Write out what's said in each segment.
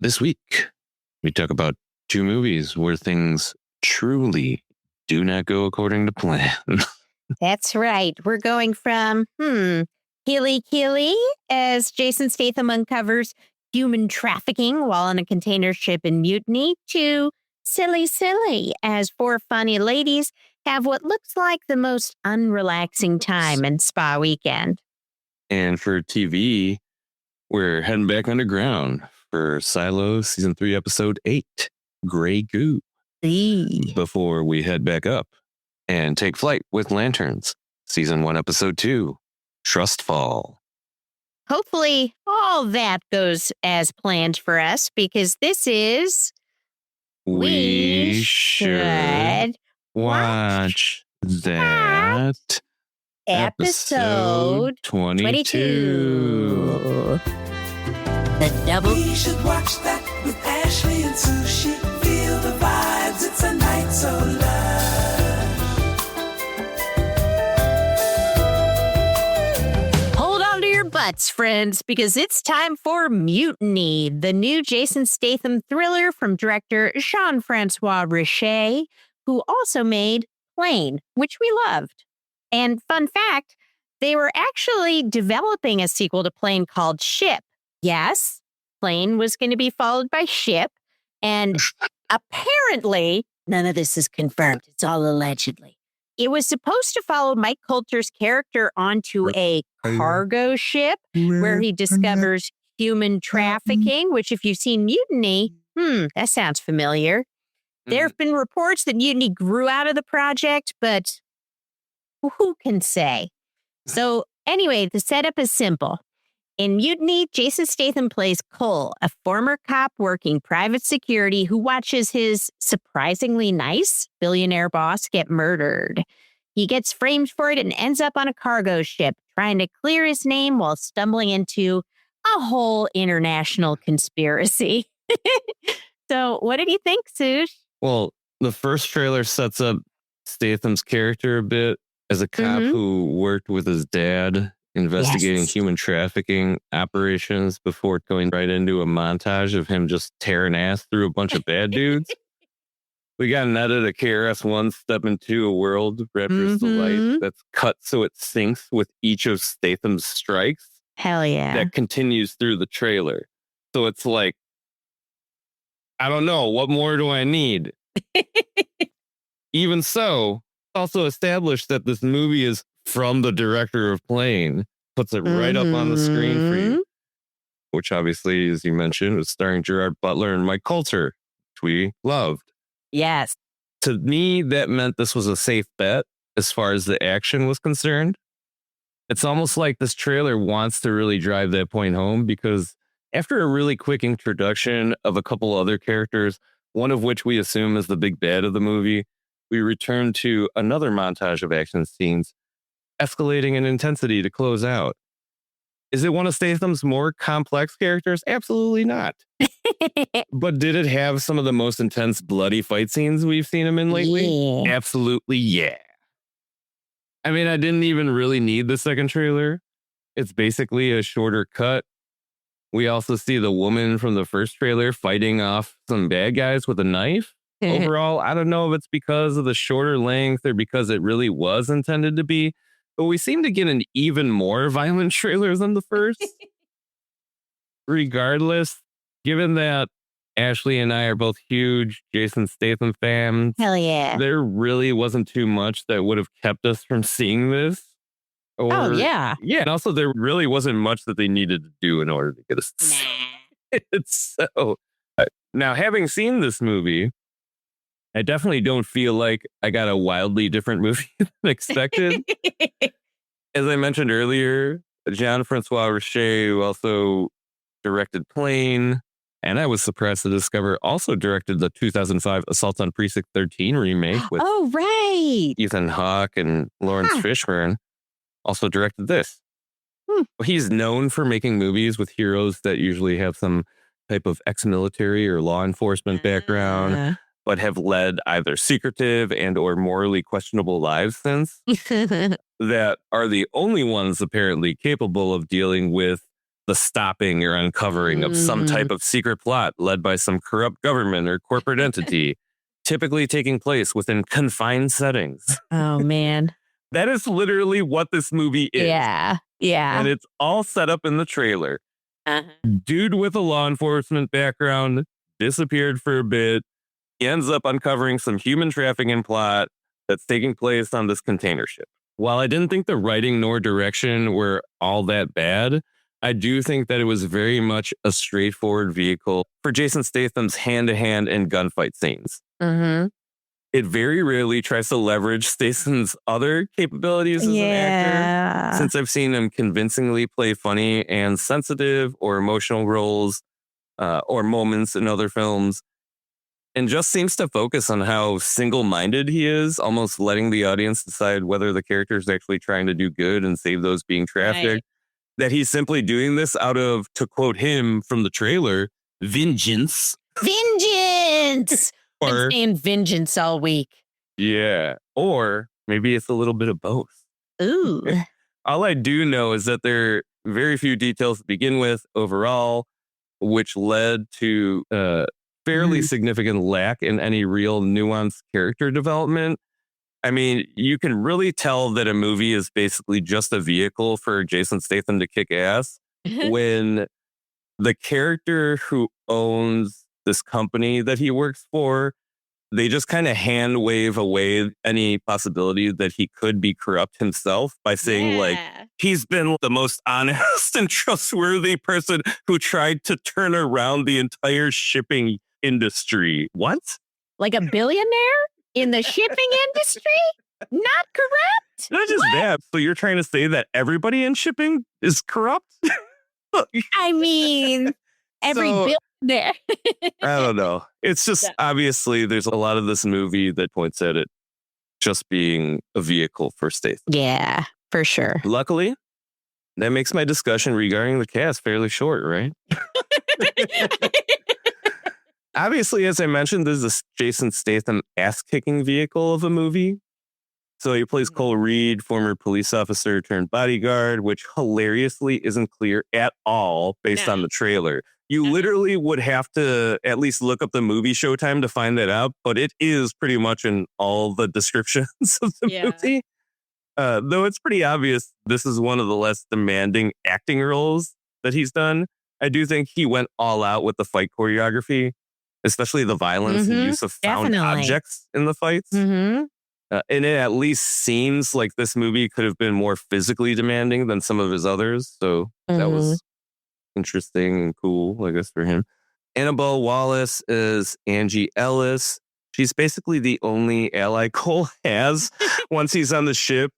This week, we talk about two movies where things truly do not go according to plan. That's right. We're going from, Keely as Jason Statham uncovers human trafficking while on a container ship in Mutiny to Silly as four funny ladies have what looks like the most unrelaxing time in Spa Weekend. And for TV, we're heading back underground for Silo Season 3, Episode 8, Grey Goo. Before we head back up and take flight with Lanterns, Season 1, Episode 2, Trustfall. Hopefully all that goes as planned for us because this is... We should watch that episode 22. The double. We should watch that with Ashley and Sushi. Feel the vibes, it's a night so lush. Hold on to your butts, friends, because it's time for Mutiny, the new Jason Statham thriller from director Jean-Francois Richet, who also made Plane, which we loved. And fun fact, they were actually developing a sequel to Plane called Ship. Yes, Plane was going to be followed by Ship. And apparently, none of this is confirmed. It's all allegedly. It was supposed to follow Mike Coulter's character onto a cargo ship where he discovers human trafficking, which if you've seen Mutiny, that sounds familiar. There have been reports that Mutiny grew out of the project, but who can say? So anyway, the setup is simple. In Mutiny, Jason Statham plays Cole, a former cop working private security who watches his surprisingly nice billionaire boss get murdered. He gets framed for it and ends up on a cargo ship, trying to clear his name while stumbling into a whole international conspiracy. So what did you think, Sush? Well, the first trailer sets up Statham's character a bit as a cop who worked with his dad investigating human trafficking operations before going right into a montage of him just tearing ass through a bunch of bad dudes. We got an edit of KRS-One step into a world rapper's delight that's cut so it syncs with each of Statham's strikes. Hell yeah. That continues through the trailer. So it's like, I don't know, what more do I need? Even so, also established that this movie is from the director of Plane, puts it right up on the screen for you, which obviously, as you mentioned, was starring Gerard Butler and Mike Coulter, which we loved. Yes. To me, that meant this was a safe bet as far as the action was concerned. It's almost like this trailer wants to really drive that point home because after a really quick introduction of a couple other characters, one of which we assume is the big bad of the movie, we return to another montage of action scenes, escalating in intensity to close out. Is it one of Statham's more complex characters? Absolutely not. But did it have some of the most intense bloody fight scenes we've seen him in lately? Yeah. Absolutely, yeah. I mean, I didn't even really need the second trailer. It's basically a shorter cut. We also see the woman from the first trailer fighting off some bad guys with a knife. Overall, I don't know if it's because of the shorter length or because it really was intended to be, but we seem to get an even more violent trailer than the first. Regardless, given that Ashley and I are both huge Jason Statham fans, Hell yeah. there really wasn't too much that would have kept us from seeing this. Oh, yeah. Yeah, and also there really wasn't much that they needed to do in order to get us to see it. So, now having seen this movie, I definitely don't feel like I got a wildly different movie than expected. As I mentioned earlier, Jean-Francois Richet, who also directed Plane, and I was surprised to discover also directed the 2005 Assault on Precinct 13 remake with right. Ethan Hawke and Lawrence Fishburne. Also directed this. He's known for making movies with heroes that usually have some type of ex-military or law enforcement background, but have led either secretive and or morally questionable lives since, that are the only ones apparently capable of dealing with the stopping or uncovering of some type of secret plot led by some corrupt government or corporate entity, typically taking place within confined settings. Oh, man. That is literally what this movie is. Yeah. Yeah. And it's all set up in the trailer. Uh-huh. Dude with a law enforcement background disappeared for a bit. He ends up uncovering some human trafficking plot that's taking place on this container ship. While I didn't think the writing nor direction were all that bad, I do think that it was very much a straightforward vehicle for Jason Statham's hand-to-hand and gunfight scenes. Mm-hmm. It very rarely tries to leverage Statham's other capabilities as an actor, since I've seen him convincingly play funny and sensitive or emotional roles or moments in other films, and just seems to focus on how single-minded he is, almost letting the audience decide whether the character is actually trying to do good and save those being trafficked. Right. That he's simply doing this out of, to quote him from the trailer, vengeance. Vengeance! Or, been saying vengeance all week. Yeah. Or maybe it's a little bit of both. Ooh. All I do know is that there are very few details to begin with overall, which led to fairly significant lack in any real nuanced character development. I mean, you can really tell that a movie is basically just a vehicle for Jason Statham to kick ass when the character who owns this company that he works for, they just kind of hand wave away any possibility that he could be corrupt himself by saying like, he's been the most honest and trustworthy person who tried to turn around the entire shipping industry. What? Like a billionaire in the shipping industry? Not corrupt? Not just that. So you're trying to say that everybody in shipping is corrupt? I mean, every billionaire. I don't know. It's just obviously there's a lot of this movie that points at it just being a vehicle for Statham. Yeah, for sure. Luckily, that makes my discussion regarding the cast fairly short, right? Obviously, as I mentioned, this is a Jason Statham ass-kicking vehicle of a movie. So he plays Cole Reed, former police officer turned bodyguard, which hilariously isn't clear at all based on the trailer. You literally would have to at least look up the movie Showtime to find that out, but it is pretty much in all the descriptions of the movie. Though it's pretty obvious this is one of the less demanding acting roles that he's done. I do think he went all out with the fight choreography, especially the violence and use of found objects in the fights. And it at least seems like this movie could have been more physically demanding than some of his others. So that was interesting and cool, I guess, for him. Annabelle Wallace is Angie Ellis. She's basically the only ally Cole has once he's on the ship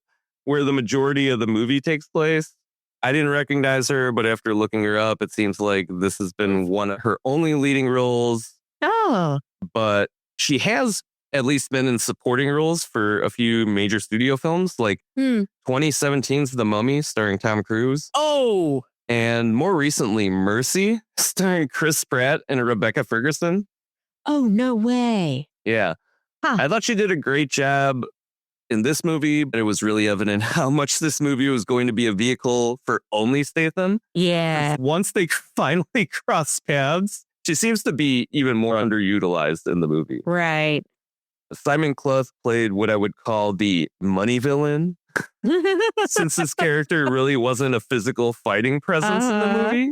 where the majority of the movie takes place. I didn't recognize her, but after looking her up, it seems like this has been one of her only leading roles. Oh. But she has at least been in supporting roles for a few major studio films, like 2017's The Mummy, starring Tom Cruise. Oh. And more recently, Mercy, starring Chris Pratt and Rebecca Ferguson. Oh, no way. Yeah. I thought she did a great job in this movie, but it was really evident how much this movie was going to be a vehicle for only Statham. Yeah. Once they finally cross paths, she seems to be even more underutilized in the movie. Right. Simon Clough played what I would call the money villain, since this character really wasn't a physical fighting presence in the movie.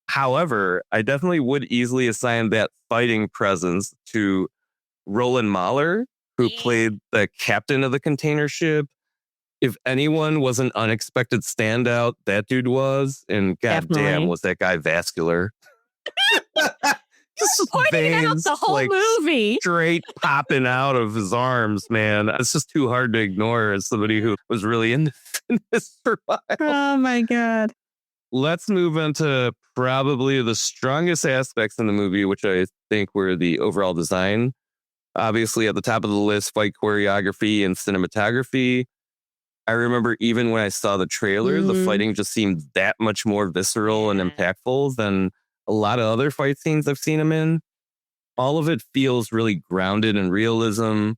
However, I definitely would easily assign that fighting presence to Roland Mahler, who played the captain of the container ship. If anyone was an unexpected standout, that dude was. And goddamn, was that guy vascular. Just pointing out the whole movie. Straight popping out of his arms, man. It's just too hard to ignore as somebody who was really into fitness for a while. Oh, my God. Let's move into probably the strongest aspects in the movie, which I think were the overall design. Obviously, at the top of the list, fight choreography and cinematography. I remember even when I saw the trailer, the fighting just seemed that much more visceral and impactful than a lot of other fight scenes I've seen him in. All of it feels really grounded in realism.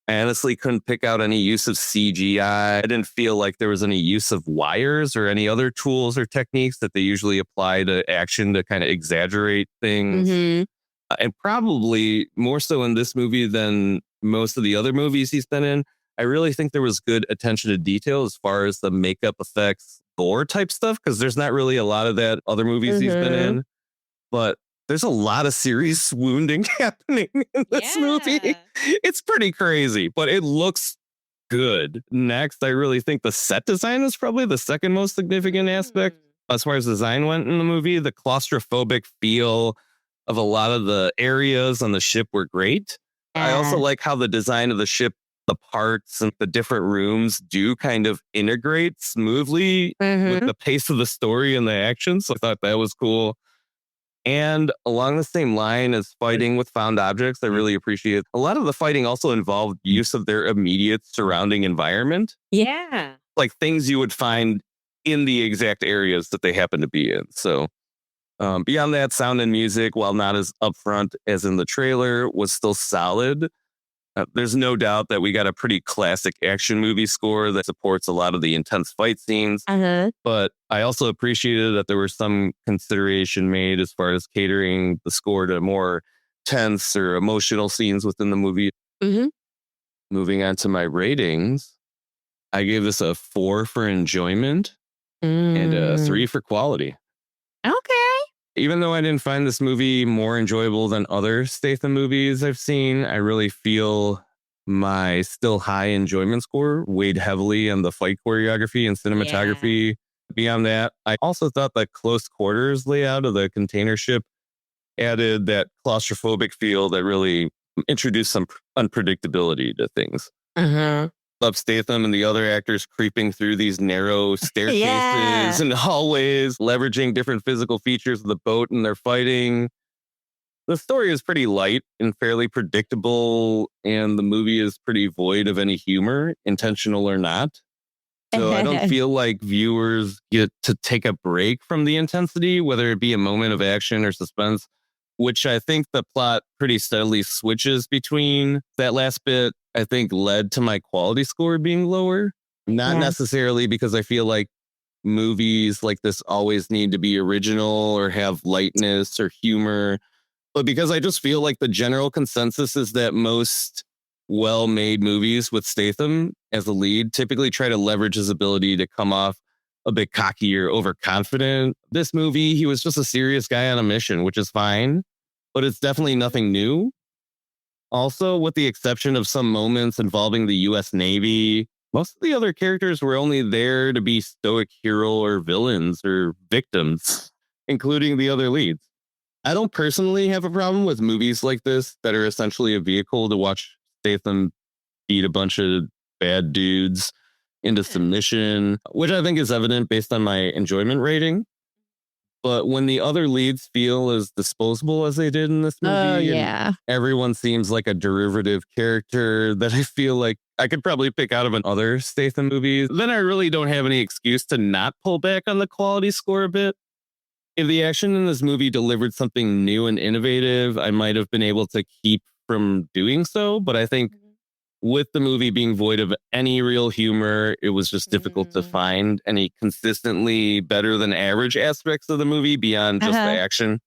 I honestly couldn't pick out any use of CGI. I didn't feel like there was any use of wires or any other tools or techniques that they usually apply to action to kind of exaggerate things. Mm-hmm. And probably more so in this movie than most of the other movies he's been in. I really think there was good attention to detail as far as the makeup effects, gore type stuff, because there's not really a lot of that other movies he's been in. But there's a lot of serious wounding happening in this movie. It's pretty crazy, but it looks good. Next, I really think the set design is probably the second most significant aspect as far as design went in the movie. The claustrophobic feel of a lot of the areas on the ship were great. I also like how the design of the ship, the parts and the different rooms do kind of integrate smoothly with the pace of the story and the action. So I thought that was cool. And along the same line as fighting with found objects, I really appreciate a lot of the fighting also involved use of their immediate surrounding environment. Yeah. Like things you would find in the exact areas that they happen to be in. So beyond that, sound and music, while not as upfront as in the trailer, was still solid. There's no doubt that we got a pretty classic action movie score that supports a lot of the intense fight scenes. But I also appreciated that there was some consideration made as far as catering the score to more tense or emotional scenes within the movie. Moving on to my ratings, I gave this a 4 for enjoyment and a 3 for quality. Okay. Even though I didn't find this movie more enjoyable than other Statham movies I've seen, I really feel my still high enjoyment score weighed heavily on the fight choreography and cinematography. Beyond that, I also thought the close quarters layout of the container ship added that claustrophobic feel that really introduced some unpredictability to things. Love Statham and the other actors creeping through these narrow staircases and hallways, leveraging different physical features of the boat and their fighting. The story is pretty light and fairly predictable, and the movie is pretty void of any humor, intentional or not. So I don't feel like viewers get to take a break from the intensity, whether it be a moment of action or suspense, which I think the plot pretty steadily switches between that last bit. I think led to my quality score being lower. Not necessarily because I feel like movies like this always need to be original or have lightness or humor, but because I just feel like the general consensus is that most well-made movies with Statham as a lead typically try to leverage his ability to come off a bit cocky or overconfident. This movie, he was just a serious guy on a mission, which is fine, but it's definitely nothing new. Also, with the exception of some moments involving the U.S. Navy, most of the other characters were only there to be stoic hero or villains or victims, including the other leads. I don't personally have a problem with movies like this that are essentially a vehicle to watch Statham beat a bunch of bad dudes into submission, which I think is evident based on my enjoyment rating. But when the other leads feel as disposable as they did in this movie, and everyone seems like a derivative character that I feel like I could probably pick out of other Statham movies, then I really don't have any excuse to not pull back on the quality score a bit. If the action in this movie delivered something new and innovative, I might have been able to keep from doing so. But I think with the movie being void of any real humor, it was just difficult to find any consistently better than average aspects of the movie beyond just the action.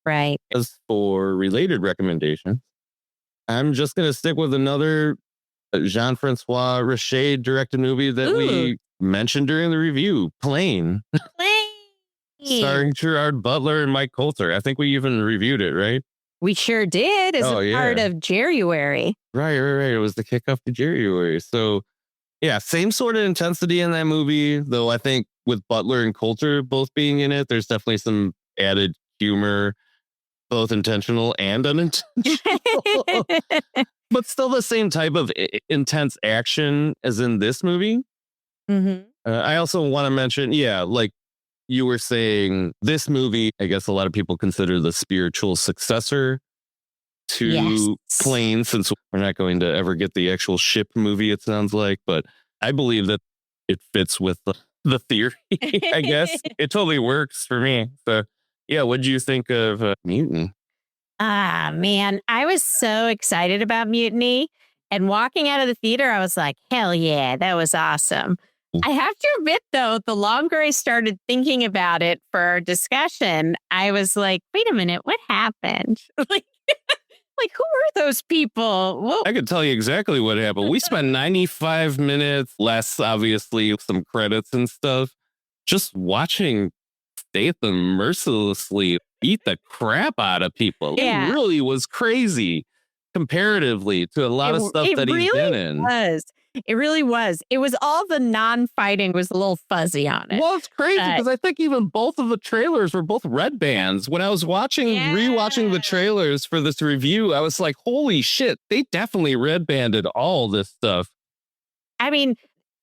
Right. As for related recommendations, I'm just going to stick with another Jean-Francois Richet directed movie that we mentioned during the review, Plane. Starring Gerard Butler and Mike Coulter. I think we even reviewed it, right? We sure did as a part of January. Right. It was the kickoff to January. So, yeah, same sort of intensity in that movie, though I think with Butler and Coulter both being in it, there's definitely some added humor, both intentional and unintentional. But still the same type of intense action as in this movie. I also want to mention, like you were saying, this movie, I guess a lot of people consider the spiritual successor to Plane, since we're not going to ever get the actual ship movie, it sounds like. But I believe that it fits with the theory, I guess. It totally works for me. So, yeah, what did you think of Mutiny? Man, I was so excited about Mutiny. And walking out of the theater, I was like, hell yeah, that was awesome. I have to admit, though, the longer I started thinking about it for our discussion, I was like, wait a minute, what happened? Like, who are those people? Whoa. I could tell you exactly what happened. We spent 95 minutes, less obviously some credits and stuff, just watching Statham mercilessly beat the crap out of people. Yeah. It really was crazy comparatively to a lot of stuff that he's been in. It really was. It was all the non-fighting was a little fuzzy on it. Well, it's crazy because I think even both of the trailers were both red bands. When I was rewatching the trailers for this review, I was like, holy shit, they definitely red banded all this stuff. I mean,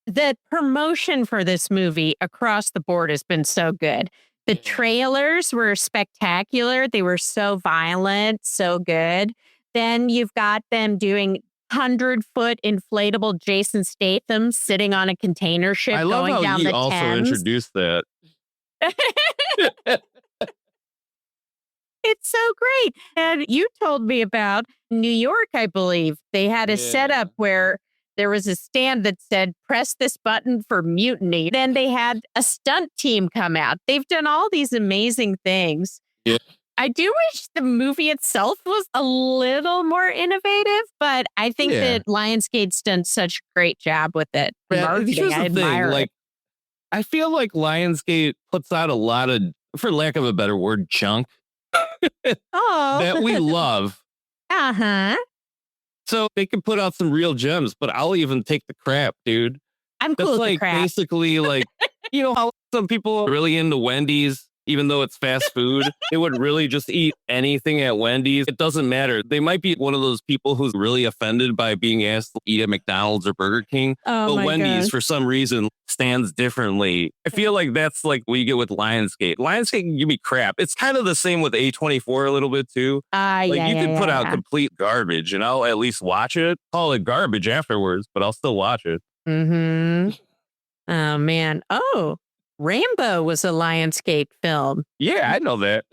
the promotion for this movie across the board has been so good. The trailers were spectacular. They were so violent, so good. Then you've got them doing 100-foot inflatable Jason Statham sitting on a container ship going down the Thames. I love how you also introduced that. It's so great. And you told me about New York, I believe. They had a setup where there was a stand that said, press this button for mutiny. Then they had a stunt team come out. They've done all these amazing things. Yeah. I do wish the movie itself was a little more innovative, but I think that Lionsgate's done such a great job with it. Marketing, I admire it. I feel like Lionsgate puts out a lot of, for lack of a better word, junk that we love. Uh-huh. So they can put out some real gems, but I'll even take the crap, dude. I'm cool with the crap. Basically, like, you know how some people are really into Wendy's, even though it's fast food, they would really just eat anything at Wendy's. It doesn't matter. They might be one of those people who's really offended by being asked to eat at McDonald's or Burger King. Oh, but Wendy's, God, for some reason, stands differently. I feel like that's like what you get with Lionsgate. Lionsgate can give me crap. It's kind of the same with A24 a little bit too. You can put out complete garbage and I'll at least watch it. Call it garbage afterwards, but I'll still watch it. Mm-hmm. Oh, man. Oh, Rambo was a Lionsgate film. Yeah, I know that.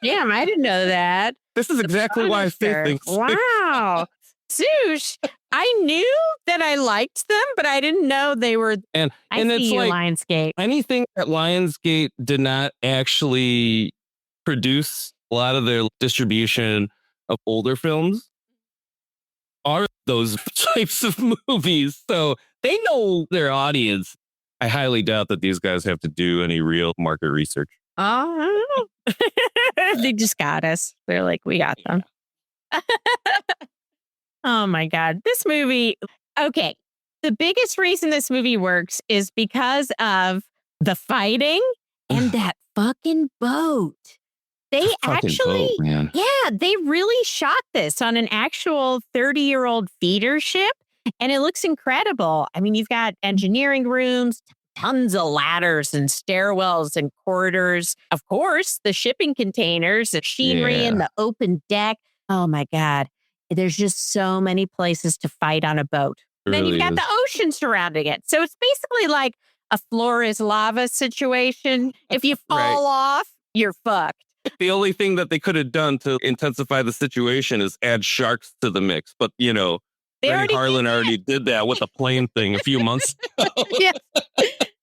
Damn, I didn't know that. This is exactly why I say things. Wow. Sush, I knew that I liked them, but I didn't know they were. And it's like Lionsgate. Anything that Lionsgate did not actually produce, a lot of their distribution of older films are those types of movies. So they know their audience. I highly doubt that these guys have to do any real market research. Oh, they just got us. They're like, we got them. Oh my God. This movie. Okay. The biggest reason this movie works is because of the fighting and that fucking boat. They actually, they really shot this on an actual 30-year-old feeder ship. And it looks incredible. I mean, you've got engineering rooms, tons of ladders and stairwells and corridors. Of course, the shipping containers, the machinery and the open deck. Oh, my God. There's just so many places to fight on a boat. And then you've got the ocean surrounding it. So it's basically like a floor is lava situation. If you fall off, you're fucked. The only thing that they could have done to intensify the situation is add sharks to the mix. But, you know, Rennie Harlan already did that with the plane thing a few months ago. Yes,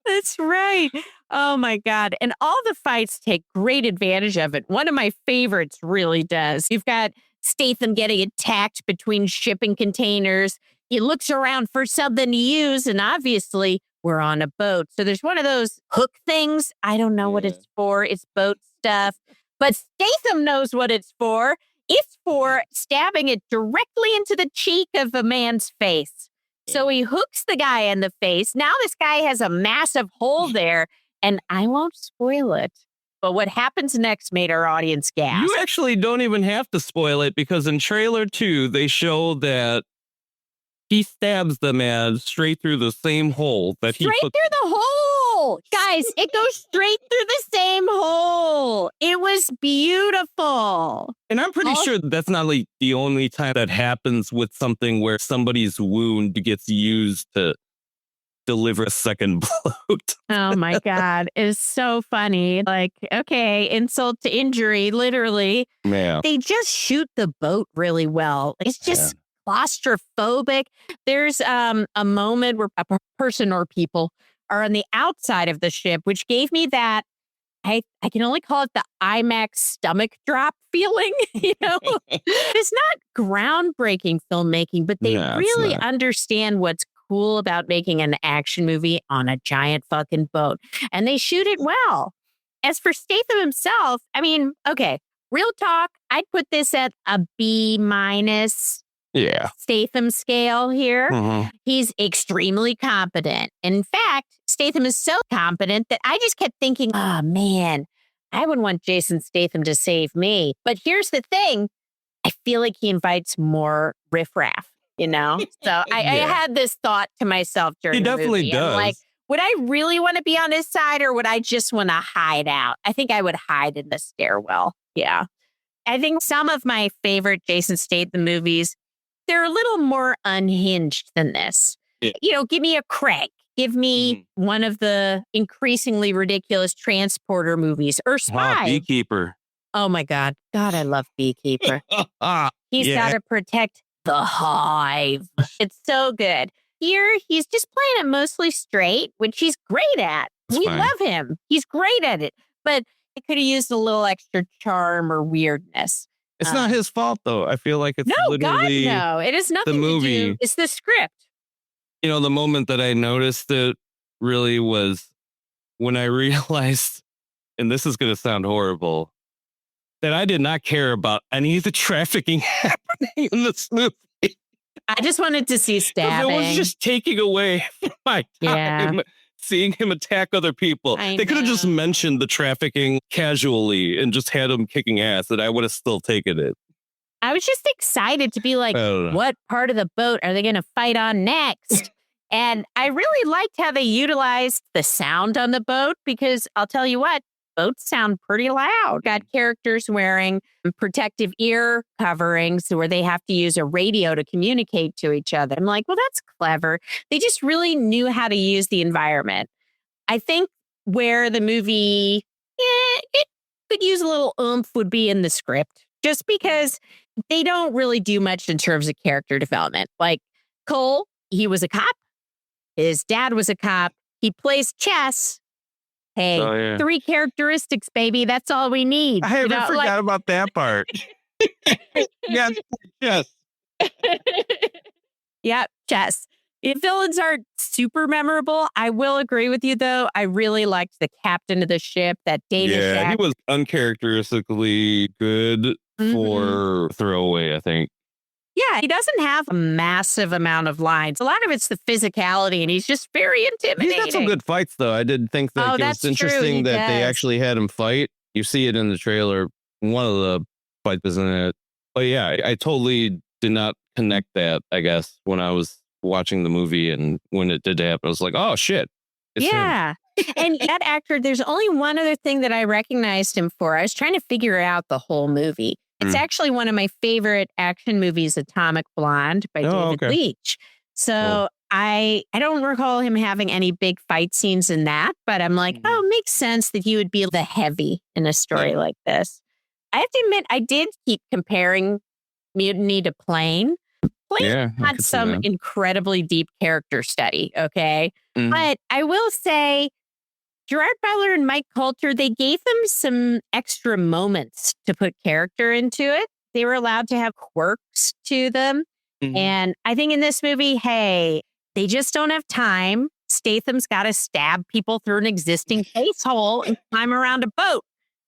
that's right. Oh, my God. And all the fights take great advantage of it. One of my favorites really does. You've got Statham getting attacked between shipping containers. He looks around for something to use, and obviously we're on a boat. So there's one of those hook things. I don't know what it's for. It's boat stuff. But Statham knows what it's for. It's for stabbing it directly into the cheek of a man's face. So he hooks the guy in the face. Now this guy has a massive hole there, and I won't spoil it. But what happens next made our audience gasp. You actually don't even have to spoil it because in trailer 2, they show that he stabs the man straight through the same hole that he through the hole. Guys, it goes straight through the same hole. It was beautiful. And I'm pretty sure that's not like the only time that happens with something where somebody's wound gets used to deliver a second blow. Oh my God. It's so funny. Like, okay, insult to injury, literally. Yeah. They just shoot the boat really well. It's just claustrophobic. There's a moment where a person or people are on the outside of the ship, which gave me that. I can only call it the IMAX stomach drop feeling, It's not groundbreaking filmmaking, but they No, it's really not. understand what's cool about making an action movie on a giant fucking boat. And they shoot it well. As for Statham himself, I mean, okay, real talk, I'd put this at a B minus Yeah. Statham scale here. Mhm. He's extremely competent. In fact, Statham is so competent that I just kept thinking, oh man, I would want Jason Statham to save me. But here's the thing. I feel like he invites more riffraff, So I Yeah. had this thought to myself during He the definitely movie. I'm like, does. would I really want to be on his side or would I just want to hide out? I think I would hide in the stairwell. Yeah. I think some of my favorite Jason Statham movies, they're a little more unhinged than this. Yeah. Give me a Craig. Give me one of the increasingly ridiculous transporter movies or Spy. Beekeeper. Oh my God. God, I love Beekeeper. He's got to protect the hive. It's so good. Here, he's just playing it mostly straight, which he's great at. We love him. He's great at it. But I could have used a little extra charm or weirdness. It's not his fault, though. I feel like it's literally no. It is nothing the to movie. do. It's the script. The moment that I noticed it really was when I realized, and this is going to sound horrible, that I did not care about any of the trafficking happening in this movie. I just wanted to see stabbing. It was just taking away my time seeing him attack other people. They could have just mentioned the trafficking casually and just had him kicking ass, and I would have still taken it. I was just excited to be like, what part of the boat are they going to fight on next? And I really liked how they utilized the sound on the boat because I'll tell you what, boats sound pretty loud. Got characters wearing protective ear coverings where they have to use a radio to communicate to each other. I'm like, well, that's clever. They just really knew how to use the environment. I think where the movie, it could use a little oomph would be in the script, just because they don't really do much in terms of character development. Like Cole, he was a cop. His dad was a cop. He plays chess. Hey, 3 characteristics, baby. That's all we need. I forgot about that part. Yes. Yep, chess. Villains aren't super memorable. I will agree with you, though. I really liked the captain of the ship, that Danish actor. He was uncharacteristically good for throwaway, I think. Yeah, he doesn't have a massive amount of lines. A lot of it's the physicality, and he's just very intimidating. He's got some good fights, though. I did think that it was interesting that they actually had him fight. You see it in the trailer. One of the fights is in it. But yeah, I totally did not connect that, I guess, when I was watching the movie. And when it did happen, I was like, oh, shit. It's him. And that actor, there's only one other thing that I recognized him for. I was trying to figure out the whole movie. It's actually one of my favorite action movies, Atomic Blonde by David Leitch. So I don't recall him having any big fight scenes in that, but I'm like, oh, it makes sense that he would be the heavy in a story like this. I have to admit, I did keep comparing Mutiny to Plane. Plane had some incredibly deep character study, okay? But I will say, Gerard Butler and Mike Coulter, they gave them some extra moments to put character into it. They were allowed to have quirks to them. And I think in this movie, hey, they just don't have time. Statham's got to stab people through an existing face hole and climb around a boat.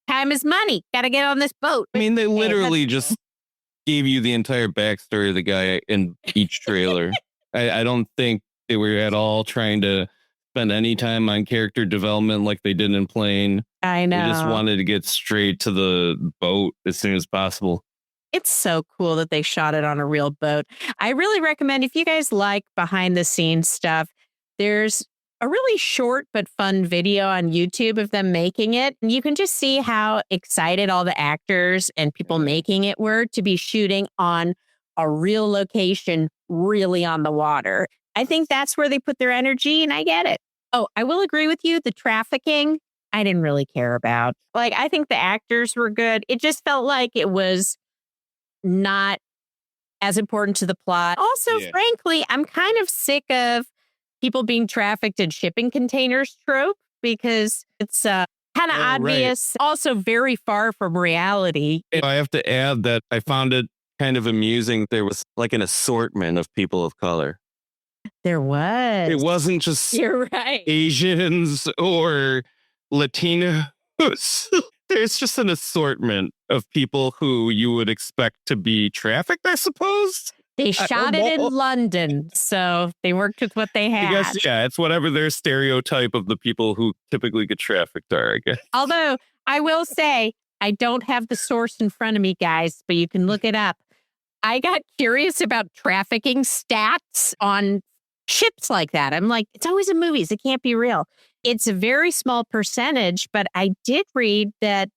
Time is money. Got to get on this boat. I mean, they literally just gave you the entire backstory of the guy in each trailer. I don't think they were at all trying to spend any time on character development like they did in Plane. I know. They just wanted to get straight to the boat as soon as possible. It's so cool that they shot it on a real boat. I really recommend, if you guys like behind the scenes stuff, there's a really short but fun video on YouTube of them making it. And you can just see how excited all the actors and people making it were to be shooting on a real location, really on the water. I think that's where they put their energy, and I get it. Oh, I will agree with you. The trafficking, I didn't really care about. Like, I think the actors were good. It just felt like it was not as important to the plot. Also, frankly, I'm kind of sick of people being trafficked in shipping containers trope because it's kind of obvious, also very far from reality. I have to add that I found it kind of amusing. There was like an assortment of people of color. There was. It wasn't just You're right. Asians or Latinos. There's just an assortment of people who you would expect to be trafficked, I suppose. They shot it in London, so they worked with what they had. I guess, yeah, it's whatever their stereotype of the people who typically get trafficked are, I guess. Although, I will say, I don't have the source in front of me, guys, but you can look it up. I got curious about trafficking stats on ships like that. I'm like, it's always in movies. It can't be real. It's a very small percentage, but I did read that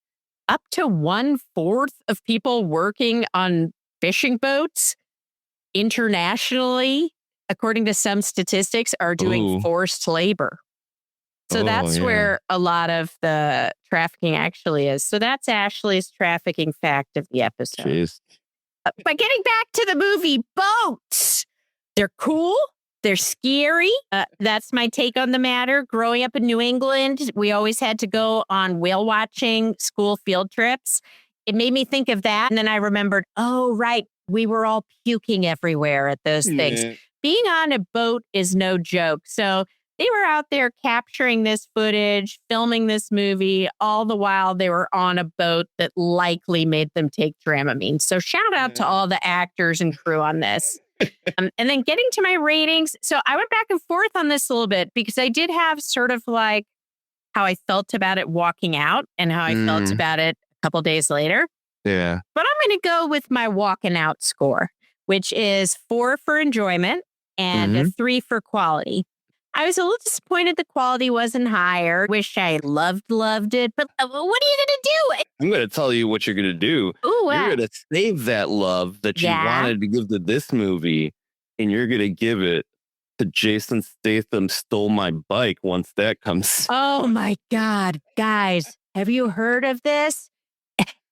up to 1/4 of people working on fishing boats internationally, according to some statistics, are doing forced labor. So that's where a lot of the trafficking actually is. So that's Ashley's trafficking fact of the episode. Jeez. But getting back to the movie, boats. They're cool. They're scary. That's my take on the matter. Growing up in New England, we always had to go on whale watching school field trips. It made me think of that. And then I remembered, oh, right. We were all puking everywhere at those things. Being on a boat is no joke. So they were out there capturing this footage, filming this movie, all the while they were on a boat that likely made them take Dramamine. So shout out to all the actors and crew on this. And then getting to my ratings. So I went back and forth on this a little bit because I did have sort of like how I felt about it walking out and how I felt about it a couple days later. Yeah. But I'm going to go with my walking out score, which is 4 for enjoyment and a 3 for quality. I was a little disappointed the quality wasn't higher. Wish I loved it. But what are you going to do? I'm going to tell you what you're going to do. Ooh, you're going to save that love that you wanted to give to this movie, and you're going to give it to Jason Statham Stole My Bike once that comes. Oh, my God. Guys, have you heard of this?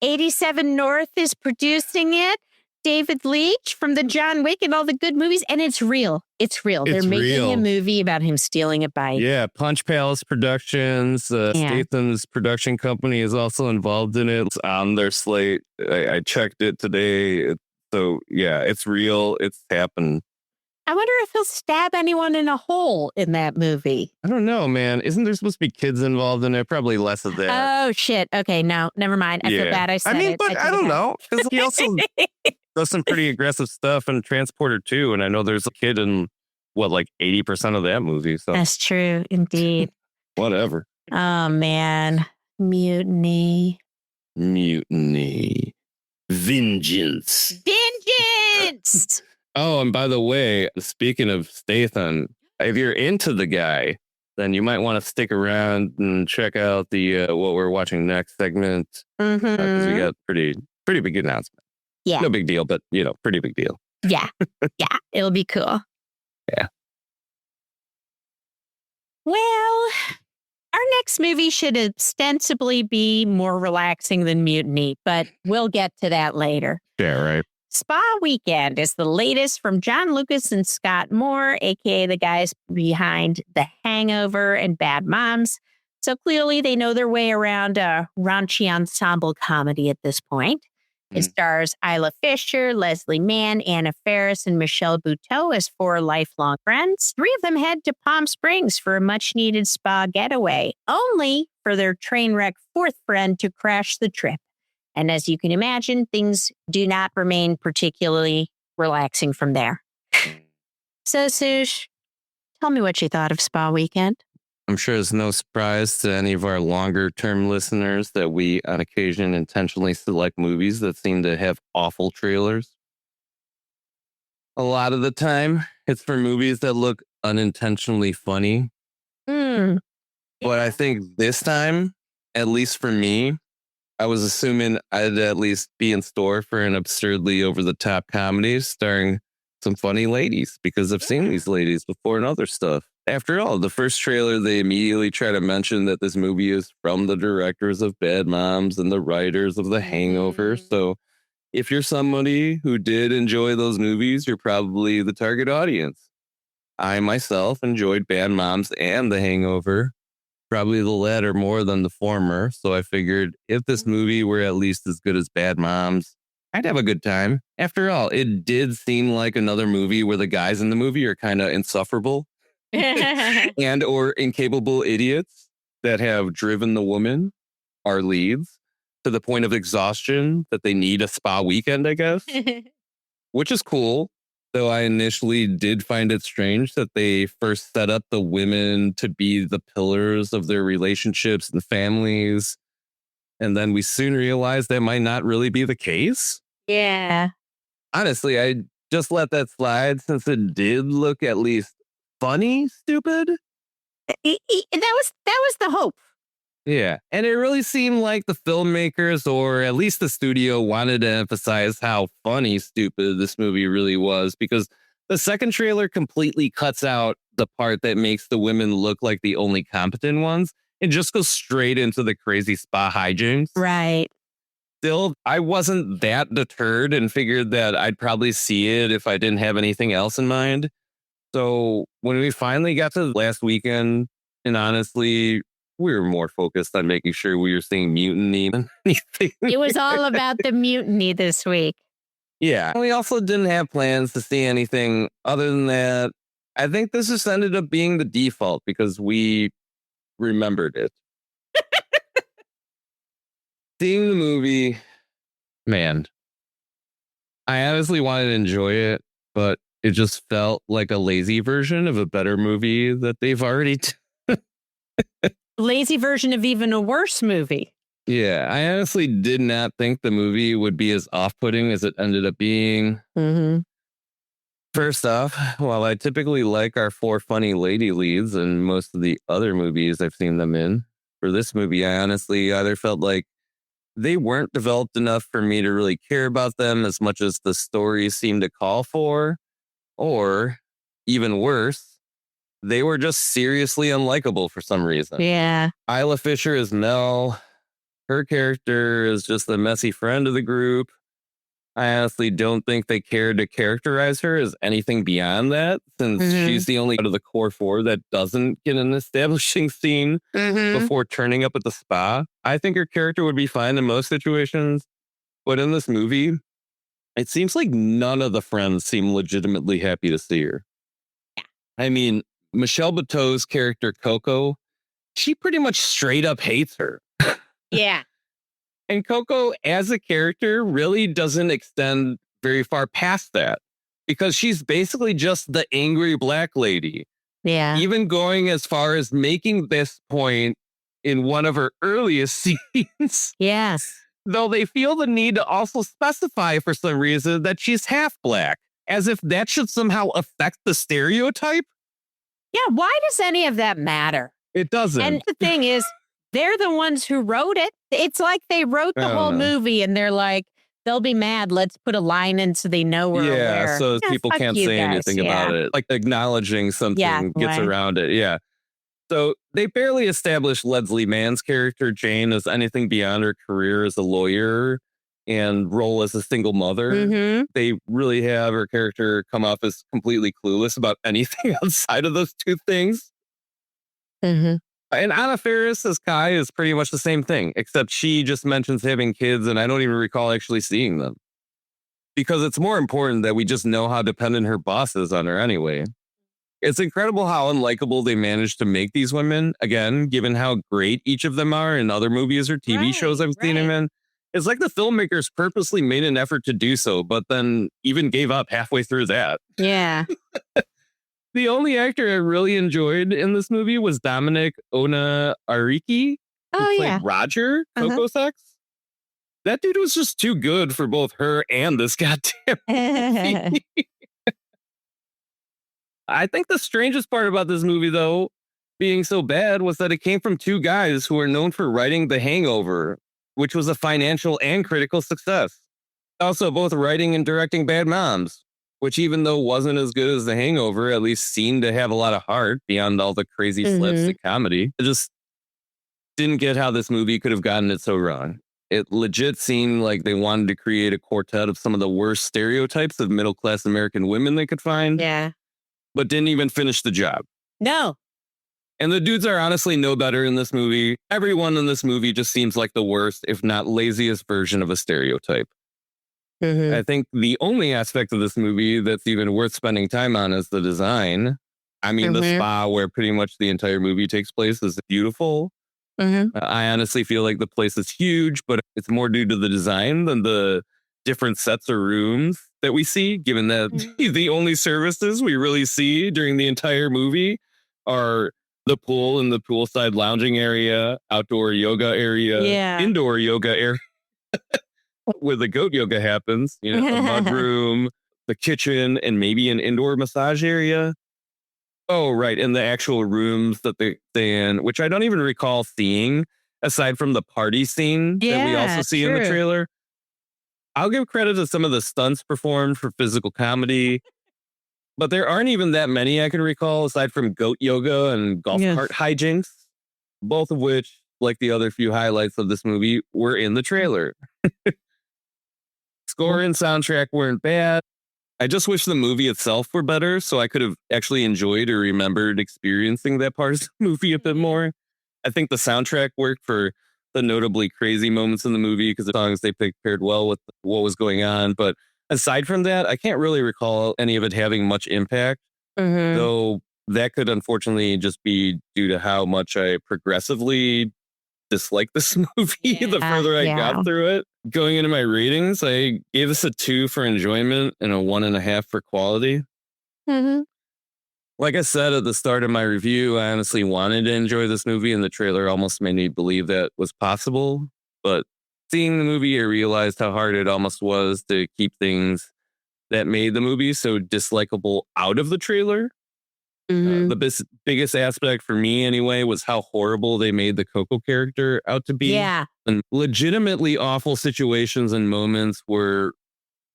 87 North is producing it. David Leitch from the John Wick and all the good movies. And it's real. It's real. They're making a movie about him stealing a bike. Yeah. Punch Palace Productions, Statham's production company is also involved in it. It's on their slate. I checked it today. So, yeah, it's real. It's happened. I wonder if he'll stab anyone in a hole in that movie. I don't know, man. Isn't there supposed to be kids involved in it? Probably less of that. Oh, shit. Okay, no, never mind. I feel bad I said it. But I don't know. Because he also does some pretty aggressive stuff in Transporter 2. And I know there's a kid in, like 80% of that movie. So that's true, indeed. Whatever. Oh, man. Mutiny. Vengeance. Vengeance! Oh, and by the way, speaking of Statham, if you're into the guy, then you might want to stick around and check out the what we're watching next segment. Because we got pretty big announcement. Yeah. No big deal, but, pretty big deal. Yeah. Yeah. It'll be cool. Yeah. Well, our next movie should ostensibly be more relaxing than Mutiny, but we'll get to that later. Yeah, right. Spa Weekend is the latest from John Lucas and Scott Moore, a.k.a. the guys behind The Hangover and Bad Moms. So clearly they know their way around a raunchy ensemble comedy at this point. It stars Isla Fisher, Leslie Mann, Anna Faris, and Michelle Buteau as 4 lifelong friends. 3 of them head to Palm Springs for a much-needed spa getaway, only for their train wreck 4th friend to crash the trip. And as you can imagine, things do not remain particularly relaxing from there. So, Sush, tell me what you thought of Spa Weekend. I'm sure it's no surprise to any of our longer term listeners that we on occasion intentionally select movies that seem to have awful trailers. A lot of the time, it's for movies that look unintentionally funny. But I think this time, at least for me, I was assuming I'd at least be in store for an absurdly over-the-top comedy starring some funny ladies, because I've seen these ladies before in other stuff. After all, the first trailer, they immediately try to mention that this movie is from the directors of Bad Moms and the writers of The Hangover. So, if you're somebody who did enjoy those movies, you're probably the target audience. I myself enjoyed Bad Moms and The Hangover, probably the latter more than the former. So I figured if this movie were at least as good as Bad Moms, I'd have a good time. After all, it did seem like another movie where the guys in the movie are kind of insufferable and or incapable idiots that have driven the woman, our leads, to the point of exhaustion that they need a spa weekend, I guess, which is cool. Though I initially did find it strange that they first set up the women to be the pillars of their relationships and families. And then we soon realized that might not really be the case. Yeah. Honestly, I just let that slide since it did look at least funny, stupid. That was the hope. Yeah. And it really seemed like the filmmakers, or at least the studio, wanted to emphasize how funny stupid this movie really was, because the second trailer completely cuts out the part that makes the women look like the only competent ones and just goes straight into the crazy spa hijinks. Right. Still, I wasn't that deterred and figured that I'd probably see it if I didn't have anything else in mind. So when we finally got to last weekend, and honestly, we were more focused on making sure we were seeing Mutiny than anything. It was all about the mutiny this week. Yeah. We also didn't have plans to see anything other than that. I think this just ended up being the default because we remembered it. Seeing the movie, man, I honestly wanted to enjoy it, but it just felt like a lazy version of a better movie that they've already Lazy version of even a worse movie. Yeah, I honestly did not think the movie would be as off-putting as it ended up being. Mm-hmm. First off, while I typically like our four funny lady leads in most of the other movies I've seen them in, for this movie, I honestly either felt like they weren't developed enough for me to really care about them as much as the story seemed to call for, or even worse, they were just seriously unlikable for some reason. Yeah. Isla Fisher is Mel. Her character is just the messy friend of the group. I honestly don't think they cared to characterize her as anything beyond that, since she's the only out of the core four that doesn't get an establishing scene before turning up at the spa. I think her character would be fine in most situations, but in this movie, it seems like none of the friends seem legitimately happy to see her. I mean, Michelle Buteau's character, Coco, she pretty much straight up hates her. Yeah. And Coco, as a character, really doesn't extend very far past that, because she's basically just the angry black lady. Yeah. Even going as far as making this point in one of her earliest scenes. Yes. Though they feel the need to also specify for some reason that she's half black, as if that should somehow affect the stereotype. Yeah, why does any of that matter? It doesn't. And the thing is, they're the ones who wrote it. It's like they wrote the whole movie and they're like, they'll be mad. Let's put a line in so they know we're aware. So people can't say anything about it. Like acknowledging something gets around it. Yeah. So they barely established Leslie Mann's character, Jane, as anything beyond her career as a lawyer and role as a single mother. They really have her character come off as completely clueless about anything outside of those two things. And Anna Faris as Kai is pretty much the same thing, except she just mentions having kids, and I don't even recall actually seeing them. Because it's more important that we just know how dependent her boss is on her anyway. It's incredible how unlikable they managed to make these women, again, given how great each of them are in other movies or TV shows I've seen them in. It's like the filmmakers purposely made an effort to do so, but then even gave up halfway through that. Yeah. The only actor I really enjoyed in this movie was Dominic Onaariki, who played Roger, Coco Sex. That dude was just too good for both her and this goddamn movie. I think the strangest part about this movie, though, being so bad, was that it came from two guys who are known for writing The Hangover, which was a financial and critical success. Also, both writing and directing Bad Moms, which, even though wasn't as good as The Hangover, at least seemed to have a lot of heart beyond all the crazy slapstick comedy. I just didn't get how this movie could have gotten it so wrong. It legit seemed like they wanted to create a quartet of some of the worst stereotypes of middle-class American women they could find, Yeah. but didn't even finish the job. No. And the dudes are honestly no better in this movie. Everyone in this movie just seems like the worst, if not laziest version of a stereotype. I think the only aspect of this movie that's even worth spending time on is the design. I mean, the spa where pretty much the entire movie takes place is beautiful. I honestly feel like the place is huge, but it's more due to the design than the different sets of rooms that we see, given that the only services we really see during the entire movie are the pool and the poolside lounging area, outdoor yoga area, indoor yoga area where the goat yoga happens, a mud room, the kitchen, and maybe an indoor massage area. Oh, right. And the actual rooms that they stay in, which I don't even recall seeing, aside from the party scene that we also see in the trailer. I'll give credit to some of the stunts performed for physical comedy, but there aren't even that many I can recall, aside from goat yoga and golf cart hijinks, both of which, like the other few highlights of this movie, were in the trailer. Score and soundtrack weren't bad. I just wish the movie itself were better so I could have actually enjoyed or remembered experiencing that part of the movie a bit more. I think the soundtrack worked for the notably crazy moments in the movie because the songs they picked paired well with what was going on. But aside from that, I can't really recall any of it having much impact, though that could unfortunately just be due to how much I progressively dislike this movie the further I got through it. Going into my ratings, I gave this a 2 for enjoyment and a 1.5 for quality. Like I said at the start of my review, I honestly wanted to enjoy this movie, and the trailer almost made me believe that was possible. But seeing the movie, I realized how hard it almost was to keep things that made the movie so dislikable out of the trailer. The biggest aspect for me, anyway, was how horrible they made the Coco character out to be. Yeah. And legitimately awful situations and moments were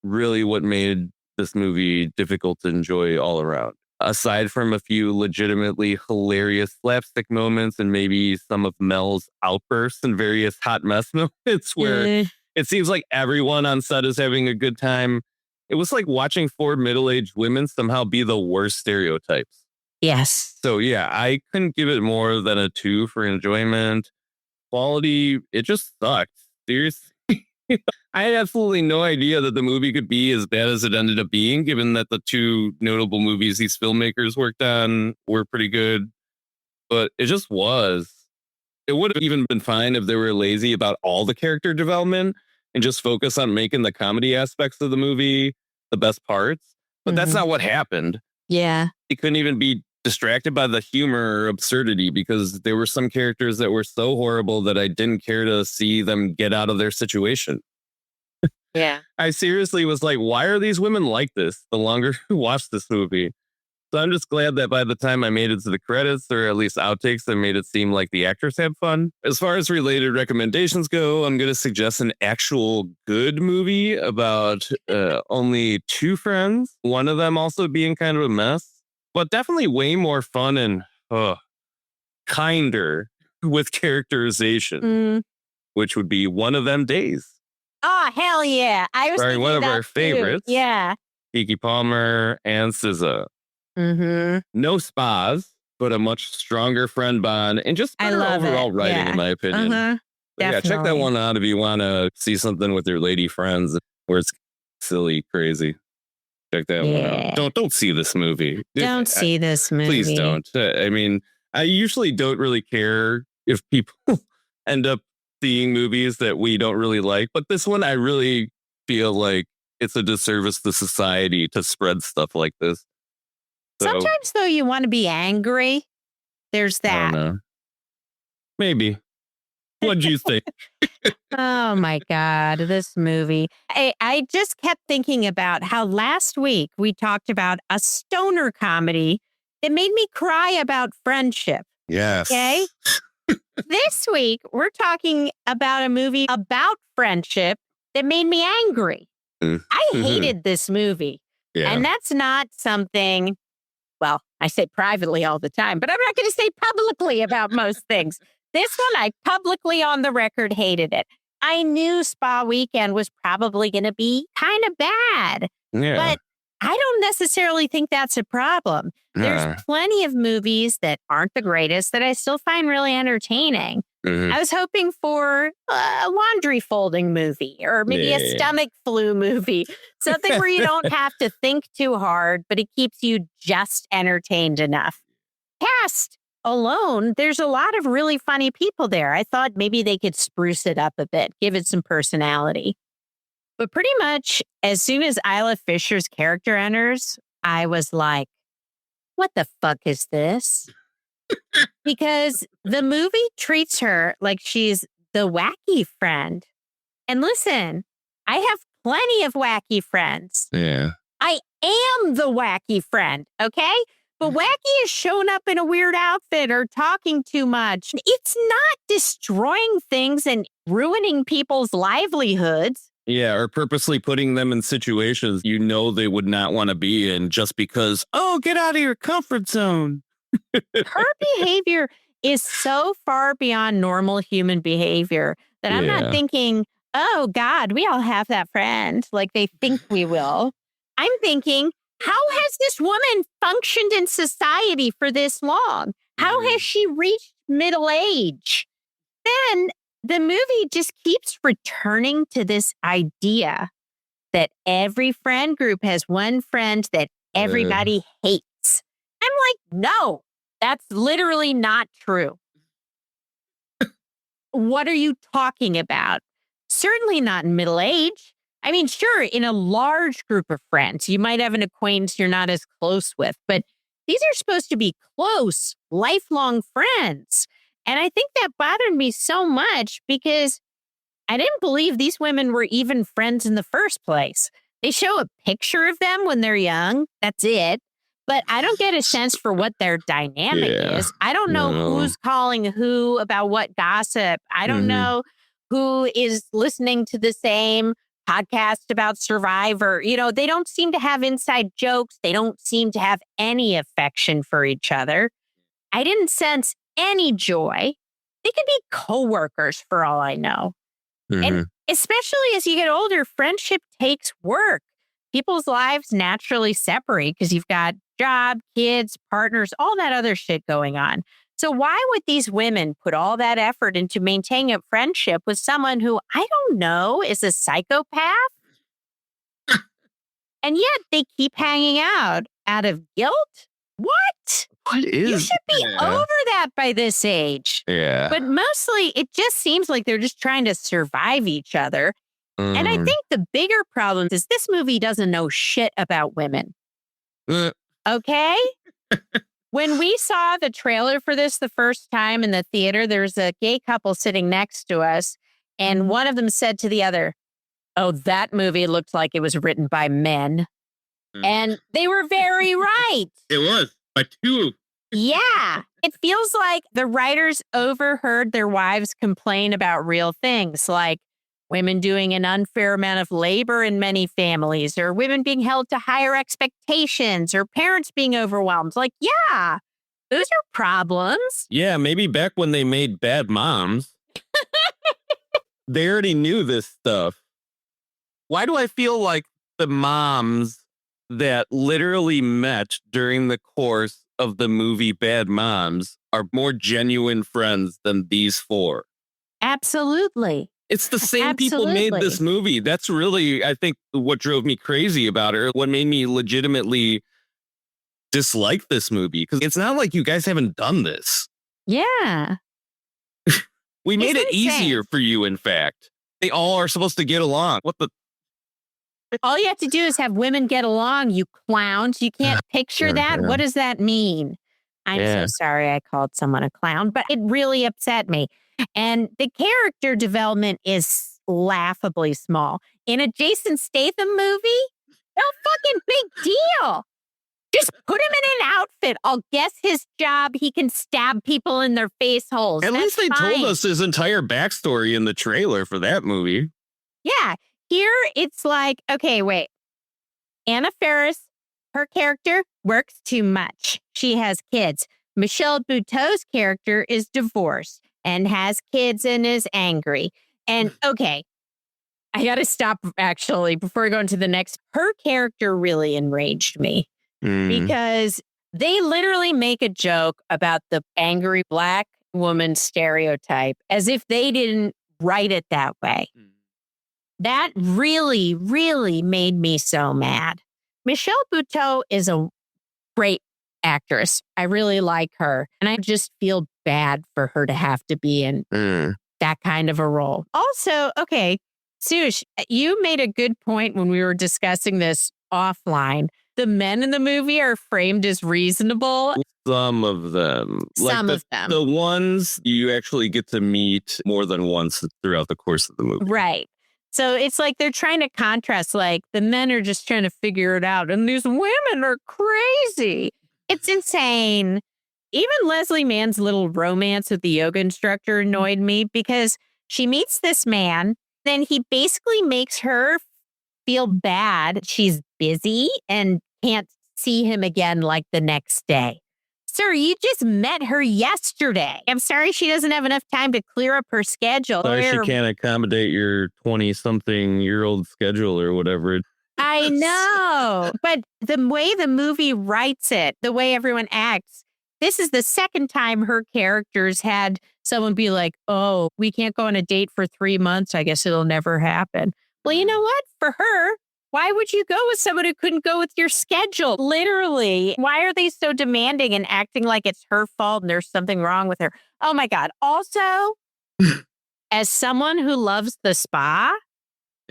really what made this movie difficult to enjoy all around. Aside from a few legitimately hilarious slapstick moments and maybe some of Mel's outbursts and various hot mess moments where it seems like everyone on set is having a good time, it was like watching 4 middle-aged women somehow be the worst stereotypes. Yes. So yeah, I couldn't give it more than a 2 for enjoyment. Quality, it just sucked. Seriously. I had absolutely no idea that the movie could be as bad as it ended up being, given that the 2 notable movies these filmmakers worked on were pretty good. But it just was. It would have even been fine if they were lazy about all the character development and just focus on making the comedy aspects of the movie the best parts. But that's not what happened. Yeah. It couldn't even be distracted by the humor or absurdity because there were some characters that were so horrible that I didn't care to see them get out of their situation. Yeah. I seriously was like, why are these women like this the longer you watch this movie? So I'm just glad that by the time I made it to the credits, or at least outtakes, that made it seem like the actors had fun. As far as related recommendations go, I'm going to suggest an actual good movie about only 2 friends, one of them also being kind of a mess, but definitely way more fun and kinder with characterization, which would be One of Them Days. Oh, hell yeah. I was Sorry, one of our too. favorites. Yeah. Keke Palmer and SZA. No spas, but a much stronger friend bond and just better overall writing, in my opinion. But yeah, check that one out if you want to see something with your lady friends where it's silly, crazy. Check that one out. Don't see this movie. Don't see this movie. Please don't. I mean, I usually don't really care if people end up seeing movies that we don't really like, but this one I really feel like it's a disservice to society to spread stuff like this. So, sometimes, though, you want to be angry. There's that. I don't know. Maybe. What'd you think? Oh, my God. This movie. I just kept thinking about how last week we talked about a stoner comedy that made me cry about friendship. Yes. Okay. This week, we're talking about a movie about friendship that made me angry. I hated this movie. Yeah. And that's not something, well, I say privately all the time, but I'm not going to say publicly about most things. This one, I publicly on the record hated it. I knew Spa Weekend was probably going to be kind of bad, Yeah. but I don't necessarily think that's a problem. There's plenty of movies that aren't the greatest that I still find really entertaining. I was hoping for a laundry folding movie or maybe a stomach flu movie, something where you don't have to think too hard, but it keeps you just entertained enough. Cast alone, there's a lot of really funny people there. I thought maybe they could spruce it up a bit, give it some personality. But pretty much as soon as Isla Fisher's character enters, I was like, what the fuck is this? Because the movie treats her like she's the wacky friend. And listen, I have plenty of wacky friends. Yeah. I am the wacky friend, okay? But wacky is showing up in a weird outfit or talking too much. It's not destroying things and ruining people's livelihoods. Yeah, or purposely putting them in situations you know they would not want to be in just because, oh, get out of your comfort zone. Her behavior is so far beyond normal human behavior that I'm not thinking, oh, God, we all have that friend like they think we will. I'm thinking, how has this woman functioned in society for this long? How has she reached middle age? Then the movie just keeps returning to this idea that every friend group has one friend that everybody hates. I'm like, no, that's literally not true. What are you talking about? Certainly not in middle age. I mean, sure, in a large group of friends, you might have an acquaintance you're not as close with, but these are supposed to be close, lifelong friends. And I think that bothered me so much because I didn't believe these women were even friends in the first place. They show a picture of them when they're young. That's it. But I don't get a sense for what their dynamic is. I don't know who's calling who about what gossip. I don't know who is listening to the same podcast about Survivor. You know, they don't seem to have inside jokes. They don't seem to have any affection for each other. I didn't sense any joy. They could be coworkers for all I know. And especially as you get older, friendship takes work. People's lives naturally separate because you've got job, kids, partners, all that other shit going on. So why would these women put all that effort into maintaining a friendship with someone who I don't know is a psychopath? And yet they keep hanging out of guilt? What? You should be over that by this age. Yeah. But mostly it just seems like they're just trying to survive each other. And I think the bigger problem is this movie doesn't know shit about women. Okay? When we saw the trailer for this the first time in the theater, there was a gay couple sitting next to us, and one of them said to the other, oh, that movie looked like it was written by men. And they were very right. It was by two. Yeah. It feels like the writers overheard their wives complain about real things like women doing an unfair amount of labor in many families, or women being held to higher expectations, or parents being overwhelmed. Like, yeah, those are problems. Yeah, maybe back when they made Bad Moms, they already knew this stuff. Why do I feel like the moms that literally met during the course of the movie Bad Moms are more genuine friends than these four? Absolutely. It's the same people made this movie. That's really, I think, what drove me crazy about her. What made me legitimately dislike this movie. Because it's not like you guys haven't done this. Yeah. We made it easier for you, in fact. They all are supposed to get along. What the? All you have to do is have women get along, you clowns. You can't picture that? What does that mean? I'm so sorry I called someone a clown, but it really upset me. And the character development is laughably small. In a Jason Statham movie, no fucking big deal. Just put him in an outfit. I'll guess his job. He can stab people in their face holes. At least they told us his entire backstory in the trailer for that movie. Yeah. Here, it's like, okay, wait. Anna Faris, her character works too much. She has kids. Michelle Buteau's character is divorced and has kids and is angry. And okay, I got to stop actually before I go into the next. Her character really enraged me because they literally make a joke about the angry Black woman stereotype as if they didn't write it that way. That really, really made me so mad. Michelle Buteau is a great actress. I really like her. And I just feel bad for her to have to be in that kind of a role. Also, okay, Sush, you made a good point when we were discussing this offline. The men in the movie are framed as reasonable. Some of them. Some of them. The ones you actually get to meet more than once throughout the course of the movie. Right. So it's like they're trying to contrast, like the men are just trying to figure it out. And these women are crazy. It's insane. Even Leslie Mann's little romance with the yoga instructor annoyed me because she meets this man. Then he basically makes her feel bad. She's busy and can't see him again like the next day. Sir, you just met her yesterday. I'm sorry she doesn't have enough time to clear up her schedule. Sorry she can't accommodate your 20-something-year-old schedule or whatever. I know. But the way the movie writes it, the way everyone acts, this is the second time her characters had someone be like, oh, we can't go on a date for 3 months. I guess it'll never happen. Well, you know what? For her, why would you go with someone who couldn't go with your schedule? Literally. Why are they so demanding and acting like it's her fault and there's something wrong with her? Oh, my God. Also, as someone who loves the spa,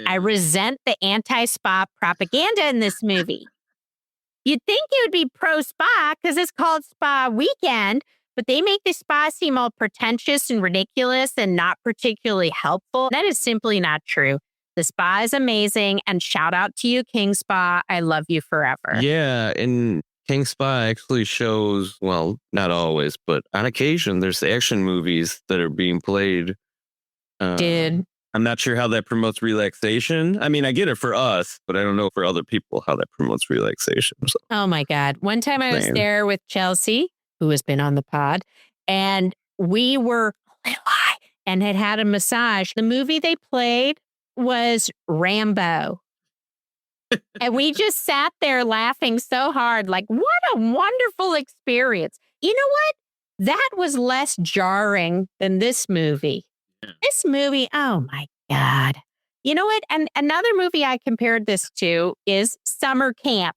I resent the anti-spa propaganda in this movie. You'd think it would be pro-spa because it's called Spa Weekend, but they make the spa seem all pretentious and ridiculous and not particularly helpful. That is simply not true. The spa is amazing, and shout out to you, King Spa. I love you forever. Yeah, and King Spa actually shows, well, not always, but on occasion, there's action movies that are being played. Dude. I'm not sure how that promotes relaxation. I mean, I get it for us, but I don't know for other people how that promotes relaxation. So. Oh, my God. One time I was there with Chelsea, who has been on the pod, and we were a little high and had a massage. The movie they played was Rambo. And we just sat there laughing so hard, like, what a wonderful experience. You know what? That was less jarring than this movie. This movie, oh my God. You know what? And another movie I compared this to is Summer Camp.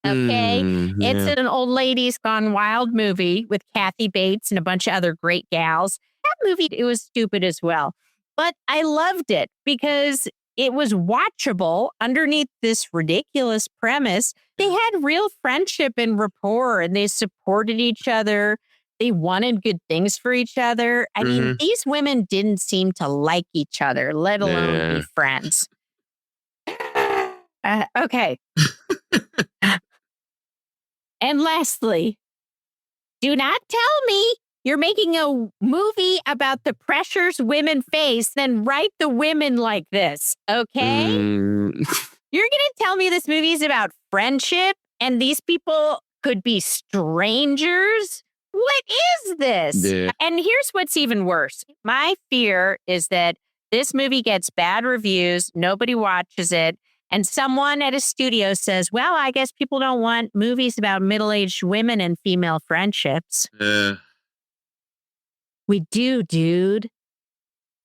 Okay. It's an old ladies gone wild movie with Kathy Bates and a bunch of other great gals. That movie, it was stupid as well. But I loved it because it was watchable underneath this ridiculous premise. They had real friendship and rapport and they supported each other. They wanted good things for each other. I mean, these women didn't seem to like each other, let alone be friends. Okay. And lastly, do not tell me you're making a movie about the pressures women face, then write the women like this, okay? You're going to tell me this movie is about friendship and these people could be strangers? What is this? Yeah. And here's what's even worse. My fear is that this movie gets bad reviews, nobody watches it, and someone at a studio says, well, I guess people don't want movies about middle-aged women and female friendships. We do, dude.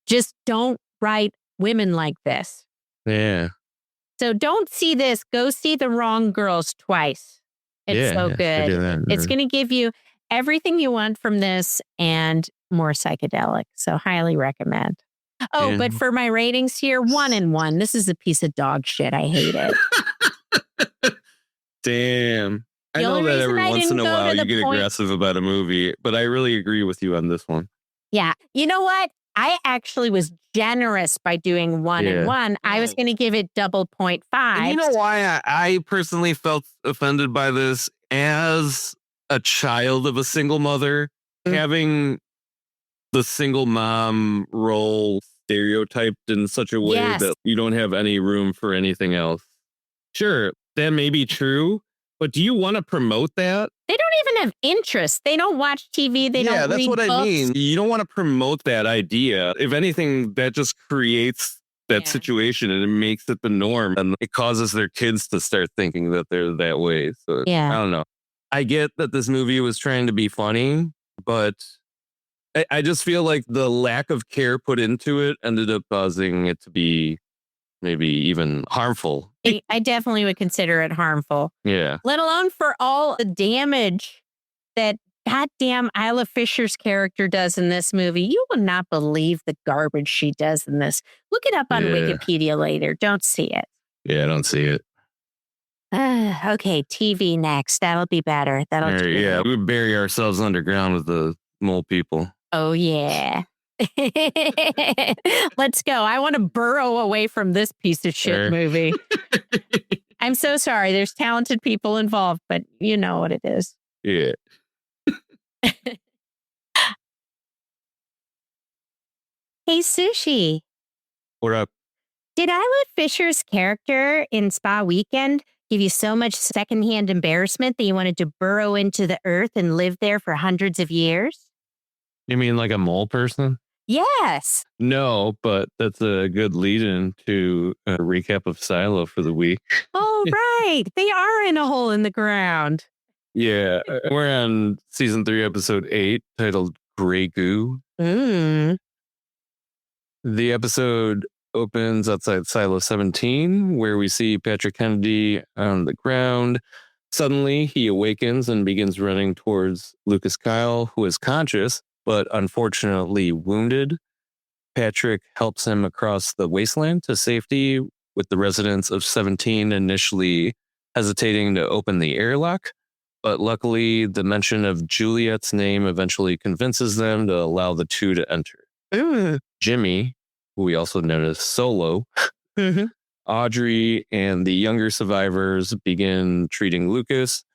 Just don't write women like this. Yeah. So don't see this. Go see The Wrong Girls twice. It's so good. It's going to give you everything you want from this and more psychedelic. So highly recommend. Oh, but for my ratings here, 1 and 1. This is a piece of dog shit. I hate it. Damn. I know that every once in a while you get aggressive about a movie, but I really agree with you on this one. Yeah. You know what? I actually was generous by doing 1 and 1. I was going to give it double 0.5. And you know why I personally felt offended by this as a child of a single mother, having the single mom role stereotyped in such a way that you don't have any room for anything else. Sure, that may be true, But do you want to promote that? They don't even have interest. They don't watch TV. They don't that's read what books. I mean. You don't want to promote that idea. If anything, that just creates that situation and it makes it the norm. And it causes their kids to start thinking that they're that way. So I don't know. I get that this movie was trying to be funny, but I just feel like the lack of care put into it ended up causing it to be maybe even harmful. I definitely would consider it harmful. Yeah. Let alone for all the damage that goddamn Isla Fisher's character does in this movie. You will not believe the garbage she does in this. Look it up on Wikipedia later. Don't see it. Yeah, I don't see it. Okay, TV next. That'll be better. We bury ourselves underground with the mole people. Oh, yeah. Let's go. I want to burrow away from this piece of shit movie. I'm so sorry. There's talented people involved, but you know what it is. Yeah. Hey, Sushi. What up? Did Isla Fisher's character in Spa Weekend give you so much secondhand embarrassment that you wanted to burrow into the earth and live there for hundreds of years? You mean like a mole person? Yes. No, but that's a good lead-in to a recap of Silo for the week. Oh, right. They are in a hole in the ground. Yeah. We're on season 3, episode 8, titled Grey Goo. Mm. The episode opens outside Silo 17, where we see Patrick Kennedy on the ground. Suddenly, he awakens and begins running towards Lucas Kyle, who is conscious, but unfortunately wounded. Patrick helps him across the wasteland to safety, with the residents of 17 initially hesitating to open the airlock. But luckily, the mention of Juliet's name eventually convinces them to allow the two to enter. Jimmy, who we also know as Solo, Audrey, and the younger survivors begin treating Lucas,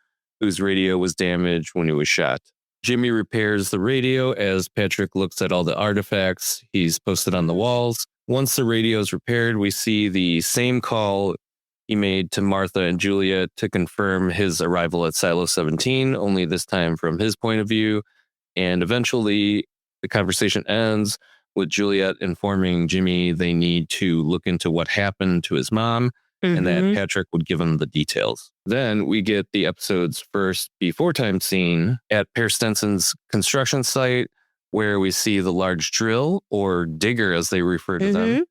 whose radio was damaged when he was shot. Jimmy repairs the radio as Patrick looks at all the artifacts he's posted on the walls. Once the radio is repaired, we see the same call he made to Martha and Juliet to confirm his arrival at Silo 17, only this time from his point of view. And eventually, the conversation ends with Juliet informing Jimmy they need to look into what happened to his mom and that Patrick would give him the details. Then we get the episode's first before time scene at Per Stenson's construction site, where we see the large drill, or digger as they refer to them.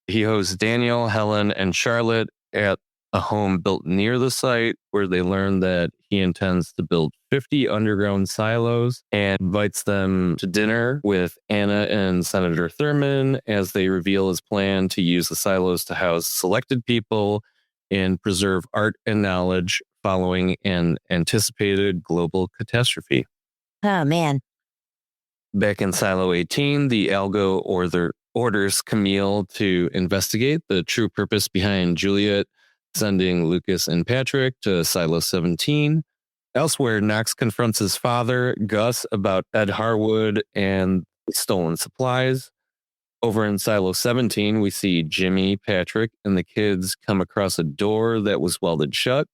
He hosts Daniel, Helen, and Charlotte at a home built near the site, where they learn that he intends to build 50 underground silos and invites them to dinner with Anna and Senator Thurman as they reveal his plan to use the silos to house selected people and preserve art and knowledge following an anticipated global catastrophe. Oh, man. Back in Silo 18, the Algo orders Camille to investigate the true purpose behind Juliet sending Lucas and Patrick to Silo 17. Elsewhere, Knox confronts his father, Gus, about Ed Harwood and stolen supplies. Over in Silo 17, we see Jimmy, Patrick, and the kids come across a door that was welded shut,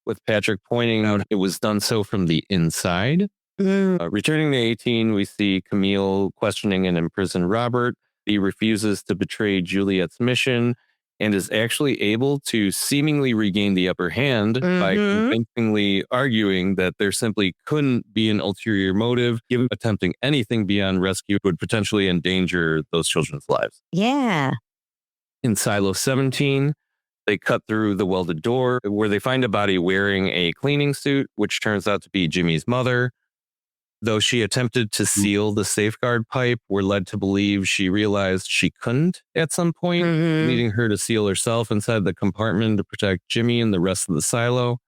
with Patrick pointing out it was done so from the inside. Returning to 18, we see Camille questioning an imprisoned Robert. He refuses to betray Juliet's mission and is actually able to seemingly regain the upper hand by convincingly arguing that there simply couldn't be an ulterior motive, given attempting anything beyond rescue would potentially endanger those children's lives. Yeah. In Silo 17, they cut through the welded door, where they find a body wearing a cleaning suit, which turns out to be Jimmy's mother. Though she attempted to seal the safeguard pipe, we're led to believe she realized she couldn't at some point, leading her to seal herself inside the compartment to protect Jimmy and the rest of the silo.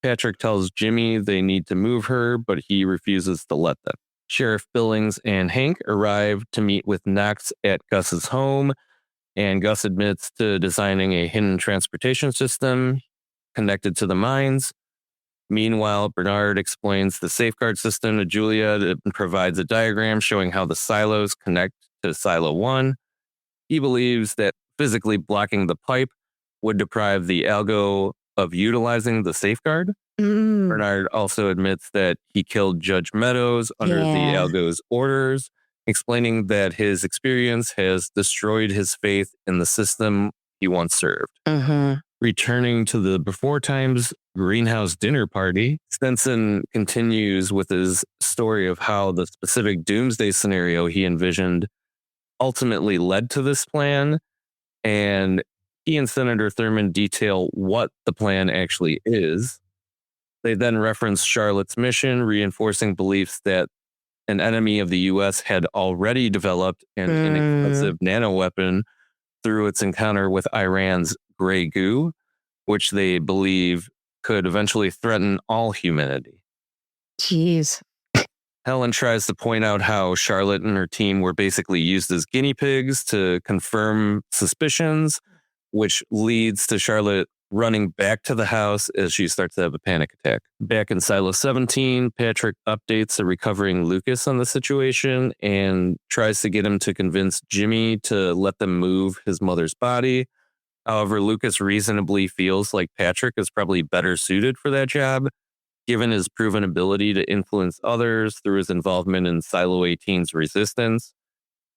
Patrick tells Jimmy they need to move her, but he refuses to let them. Sheriff Billings and Hank arrive to meet with Knox at Gus's home, and Gus admits to designing a hidden transportation system connected to the mines. Meanwhile, Bernard explains the safeguard system to Juliet and provides a diagram showing how the silos connect to Silo 1. He believes that physically blocking the pipe would deprive the Algo of utilizing the safeguard. Mm. Bernard also admits that he killed Judge Meadows under the Algo's orders, explaining that his experience has destroyed his faith in the system he once served. Returning to the before times greenhouse dinner party, Stenson continues with his story of how the specific doomsday scenario he envisioned ultimately led to this plan, and he and Senator Thurman detail what the plan actually is. They then reference Charlotte's mission, reinforcing beliefs that an enemy of the U.S. had already developed an inexpensive nanoweapon through its encounter with Iran's gray goo, which they believe could eventually threaten all humanity. Jeez. Helen tries to point out how Charlotte and her team were basically used as guinea pigs to confirm suspicions, which leads to Charlotte running back to the house as she starts to have a panic attack. Back in Silo 17, Patrick updates a recovering Lucas on the situation and tries to get him to convince Jimmy to let them move his mother's body. However, Lucas reasonably feels like Patrick is probably better suited for that job, given his proven ability to influence others through his involvement in Silo 18's resistance.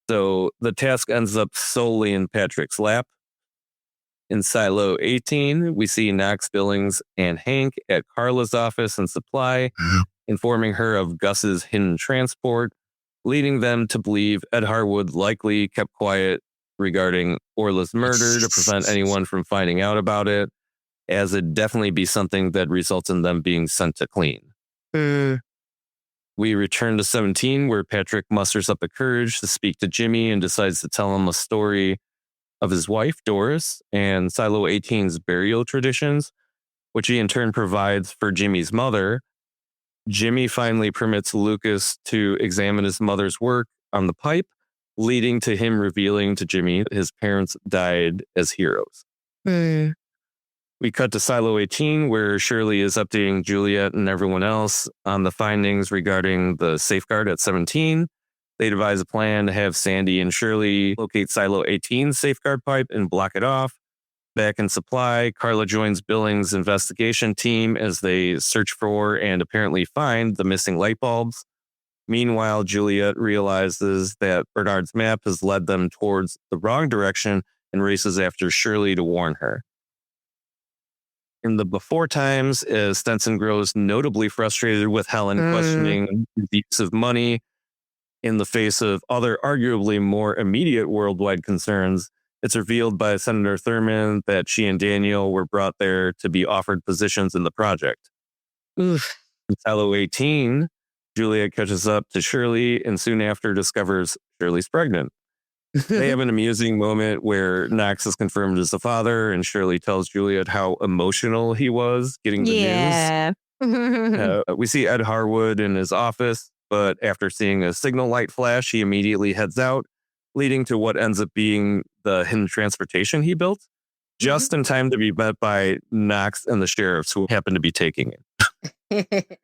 So the task ends up solely in Patrick's lap. In Silo 18, we see Knox, Billings, and Hank at Carla's office and supply, informing her of Gus's hidden transport, leading them to believe Ed Harwood likely kept quiet regarding Orla's murder to prevent anyone from finding out about it, as it'd definitely be something that results in them being sent to clean. We return to 17, where Patrick musters up the courage to speak to Jimmy and decides to tell him a story of his wife, Doris, and Silo 18's burial traditions, which he in turn provides for Jimmy's mother. Jimmy finally permits Lucas to examine his mother's work on the pipe, leading to him revealing to Jimmy that his parents died as heroes. We cut to Silo 18, where Shirley is updating Juliet and everyone else on the findings regarding the safeguard at 17. They devise a plan to have Sandy and Shirley locate Silo 18's safeguard pipe and block it off. Back in supply, Carla joins Billings' investigation team as they search for and apparently find the missing light bulbs. Meanwhile, Juliet realizes that Bernard's map has led them towards the wrong direction and races after Shirley to warn her. In the before times, as Stenson grows notably frustrated with Helen questioning the use of money in the face of other arguably more immediate worldwide concerns, it's revealed by Senator Thurman that she and Daniel were brought there to be offered positions in the project. In Silo 18, Juliet catches up to Shirley and soon after discovers Shirley's pregnant. They have an amusing moment where Knox is confirmed as the father, and Shirley tells Juliet how emotional he was getting the news. We see Ed Harwood in his office, but after seeing a signal light flash, he immediately heads out, leading to what ends up being the hidden transportation he built, just in time to be met by Knox and the sheriffs who happen to be taking it.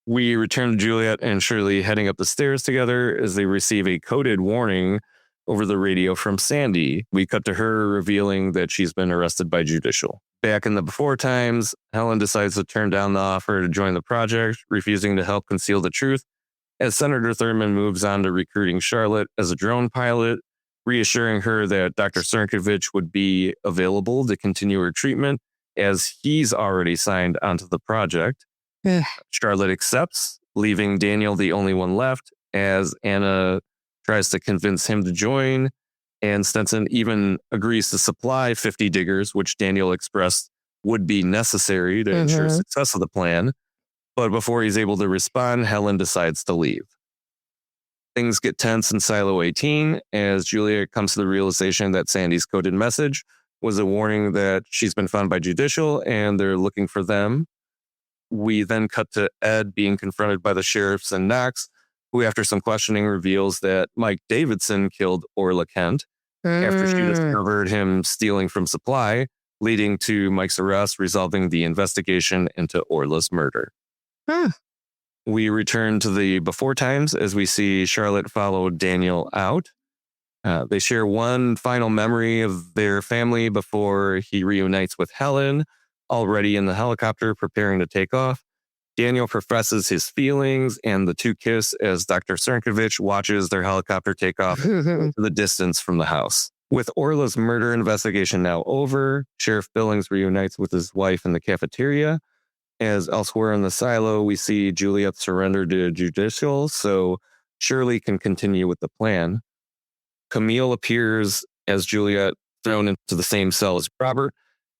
We return to Juliet and Shirley heading up the stairs together as they receive a coded warning over the radio from Sandy. We cut to her revealing that she's been arrested by Judicial. Back in the before times, Helen decides to turn down the offer to join the project, refusing to help conceal the truth, as Senator Thurman moves on to recruiting Charlotte as a drone pilot, reassuring her that Dr. Cernkovich would be available to continue her treatment as he's already signed onto the project. Charlotte accepts, leaving Daniel the only one left, as Anna tries to convince him to join, and Stenson even agrees to supply 50 diggers, which Daniel expressed would be necessary to ensure success of the plan. But before he's able to respond, Helen decides to leave. Things get tense in Silo 18 as Julia comes to the realization that Sandy's coded message was a warning that she's been found by Judicial and they're looking for them. We then cut to Ed being confronted by the sheriffs and Knox, who after some questioning reveals that Mike Davidson killed Orla Kent after she discovered him stealing from supply, leading to Mike's arrest, resolving the investigation into Orla's murder. We return to the before times as we see Charlotte follow Daniel out. They share one final memory of their family before he reunites with Helen, already in the helicopter preparing to take off. Daniel professes his feelings, and the two kiss as Dr. Cernkovich watches their helicopter take off to the distance from the house. With Orla's murder investigation now over, Sheriff Billings reunites with his wife in the cafeteria. As elsewhere in the silo, we see Juliet surrender to judicial, so Shirley can continue with the plan. Camille appears as Juliet thrown into the same cell as Robert,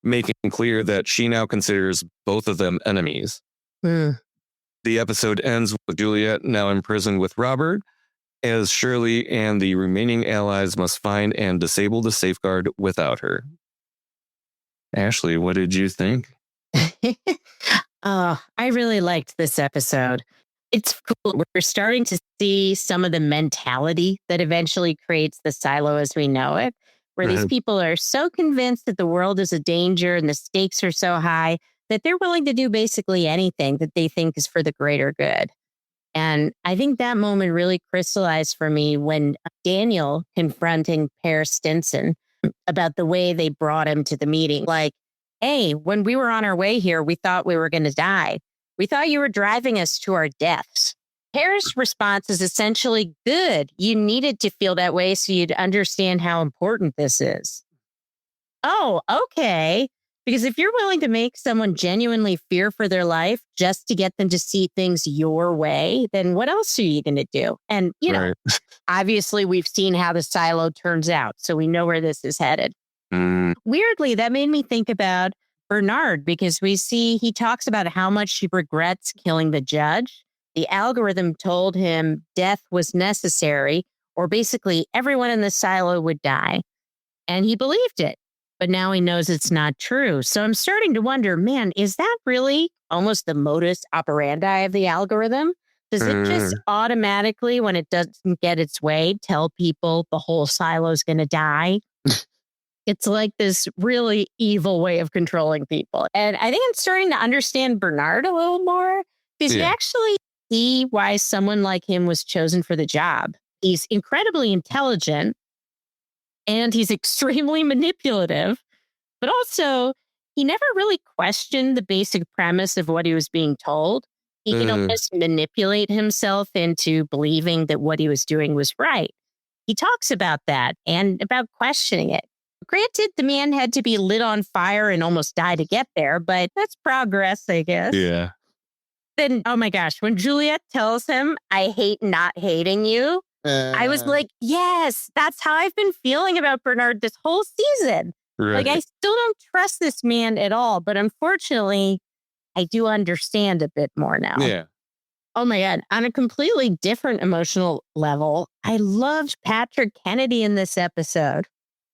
making clear that she now considers both of them enemies. The episode ends with Juliet now imprisoned with Robert, as Shirley and the remaining allies must find and disable the safeguard without her. Ashley, what did you think? I really liked this episode. It's cool. We're starting to see some of the mentality that eventually creates the silo as we know it, where these people are so convinced that the world is a danger and the stakes are so high that they're willing to do basically anything that they think is for the greater good. And I think that moment really crystallized for me when Daniel confronting Per Stinson about the way they brought him to the meeting. Like, hey, when we were on our way here, we thought we were going to die. We thought you were driving us to our deaths. Per's response is essentially, good. You needed to feel that way so you'd understand how important this is. Oh, okay. Because if you're willing to make someone genuinely fear for their life just to get them to see things your way, then what else are you going to do? And, you know, obviously we've seen how the silo turns out, so we know where this is headed. Weirdly, that made me think about Bernard, because we see he talks about how much he regrets killing the judge. The algorithm told him death was necessary, or basically everyone in the silo would die. And he believed it. But now he knows it's not true. So I'm starting to wonder, man, is that really almost the modus operandi of the algorithm? Does it just automatically, when it doesn't get its way, tell people the whole silo is going to die? It's like this really evil way of controlling people. And I think I'm starting to understand Bernard a little more, because you actually see why someone like him was chosen for the job. He's incredibly intelligent. And he's extremely manipulative, but also he never really questioned the basic premise of what he was being told. He could almost manipulate himself into believing that what he was doing was right. He talks about that and about questioning it. Granted, the man had to be lit on fire and almost die to get there, but that's progress, I guess. Yeah. Then, oh my gosh, when Juliet tells him, I hate not hating you, I was like, yes, that's how I've been feeling about Bernard this whole season. Like, I still don't trust this man at all. But unfortunately, I do understand a bit more now. Yeah. Oh my God. On a completely different emotional level, I loved Patrick Kennedy in this episode.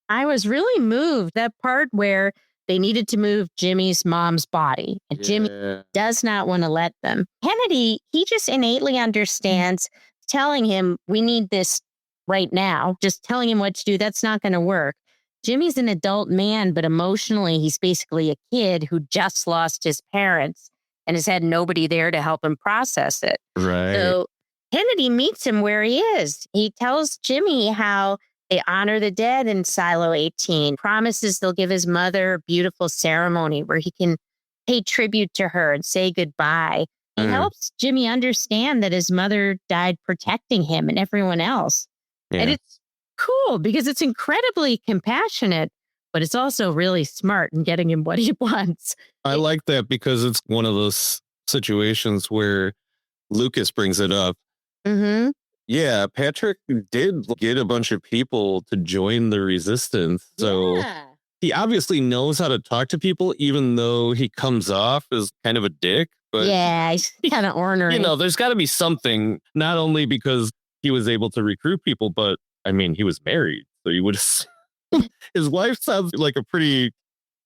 I was really moved, that part where they needed to move Jimmy's mom's body. And Jimmy does not want to let them. Kennedy, he just innately understands telling him, we need this right now, just telling him what to do, that's not going to work. Jimmy's an adult man, but emotionally, he's basically a kid who just lost his parents and has had nobody there to help him process it. Right. So Kennedy meets him where he is. He tells Jimmy how they honor the dead in Silo 18, promises they'll give his mother a beautiful ceremony where he can pay tribute to her and say goodbye. He helps Jimmy understand that his mother died protecting him and everyone else. Yeah. And it's cool because it's incredibly compassionate, but it's also really smart in getting him what he wants. I like that because it's one of those situations where Lucas brings it up. Yeah, Patrick did get a bunch of people to join the resistance. So he obviously knows how to talk to people, even though he comes off as kind of a dick. But, yeah, he's kind of ornery. You know, there's got to be something, not only because he was able to recruit people, but I mean, he was married. So you would his wife sounds like a pretty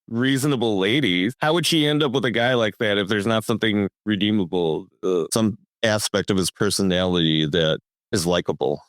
reasonable lady. How would she end up with a guy like that if there's not something redeemable, some aspect of his personality that is likable?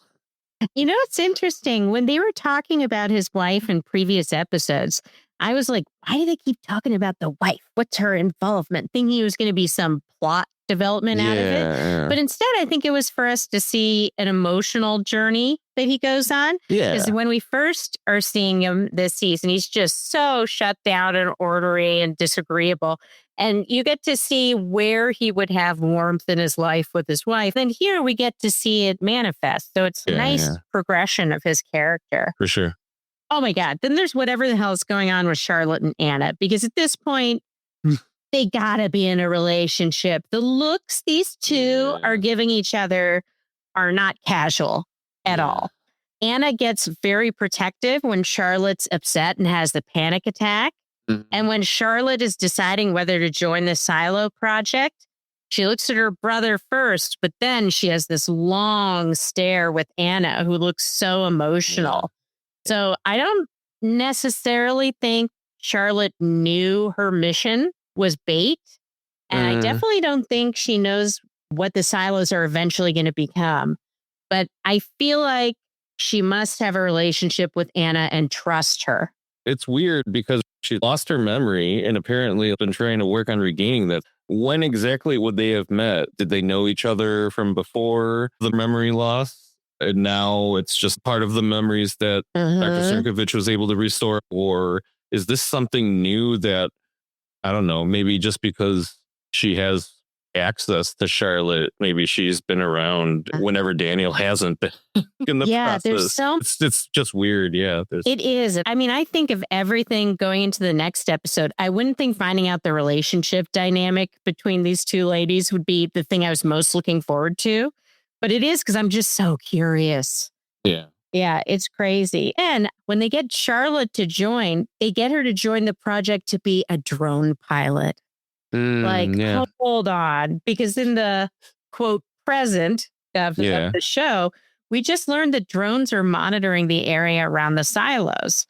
You know, it's interesting. When they were talking about his wife in previous episodes, I was like, why do they keep talking about the wife? What's her involvement? Thinking it was going to be some plot development out of it. But instead, I think it was for us to see an emotional journey that he goes on. Yeah. Because when we first are seeing him this season, he's just so shut down and ornery and disagreeable. And you get to see where he would have warmth in his life with his wife. And here we get to see it manifest. So it's a nice progression of his character. For sure. Oh my God. Then there's whatever the hell is going on with Charlotte and Anna. Because at this point, they gotta be in a relationship. The looks these two are giving each other are not casual at all. Anna gets very protective when Charlotte's upset and has the panic attack. And when Charlotte is deciding whether to join the Silo project, she looks at her brother first, but then she has this long stare with Anna, who looks so emotional. So I don't necessarily think Charlotte knew her mission was bait. And I definitely don't think she knows what the silos are eventually going to become. But I feel like she must have a relationship with Anna and trust her. It's weird because she lost her memory and apparently been trying to work on regaining that. When exactly would they have met? Did they know each other from before the memory loss? And now it's just part of the memories that Dr. Sirkovich was able to restore? Or is this something new that, I don't know, maybe just because she has access to Charlotte, maybe she's been around whenever Daniel hasn't been in the process. There's it's just weird. It is. I mean, I think of everything going into the next episode. I wouldn't think finding out the relationship dynamic between these two ladies would be the thing I was most looking forward to. But it is because I'm just so curious. Yeah, it's crazy. And when they get Charlotte to join, they get her to join the project to be a drone pilot. Hold on, because in the quote present of the show, we just learned that drones are monitoring the area around the silos.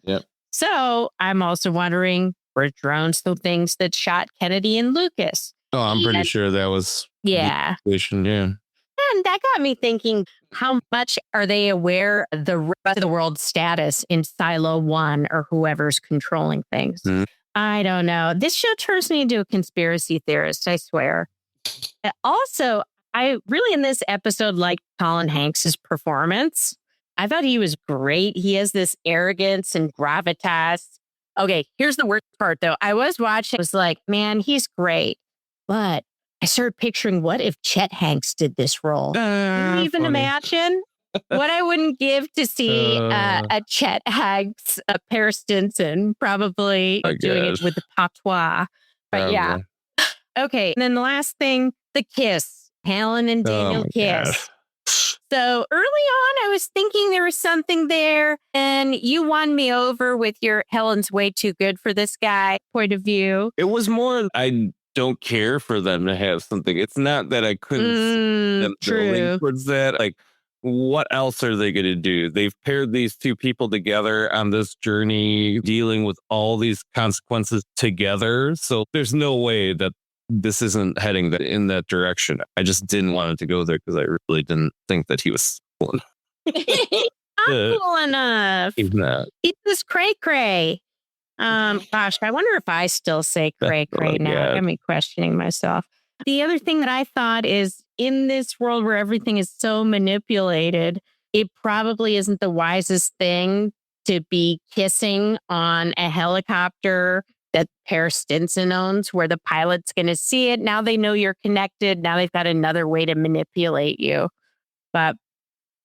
So I'm also wondering, were drones the things that shot Kennedy and Lucas? Oh, I'm pretty sure that was the situation, And that got me thinking, how much are they aware of the rest of the world's status in Silo 1 or whoever's controlling things? I don't know. This show turns me into a conspiracy theorist, I swear. Also, I really in this episode liked Colin Hanks' performance. I thought he was great. He has this arrogance and gravitas. Okay, here's the worst part, though. I was watching, I was like, man, he's great. But I started picturing, what if Chet Hanks did this role? Can you even imagine? What I wouldn't give to see a Chet Hanks, a Paris Stinson, probably doing it with the patois. But Okay. And then the last thing, the kiss. Helen and Daniel kiss. So early on, I was thinking there was something there. And you won me over with your Helen's way too good for this guy point of view. It was more, I don't care for them to have something. It's not that I couldn't see them going towards that. Like, what else are they going to do? They've paired these two people together on this journey, dealing with all these consequences together. So there's no way that this isn't heading in that direction. I just didn't want it to go there because I really didn't think that he was cool enough. Not cool enough. He's not. He was cray-cray. Gosh, I wonder if I still say cray-cray now. Got me questioning myself. The other thing that I thought is, in this world where everything is so manipulated, it probably isn't the wisest thing to be kissing on a helicopter that Paris Stinson owns, where the pilot's going to see it. Now they know you're connected. Now they've got another way to manipulate you. But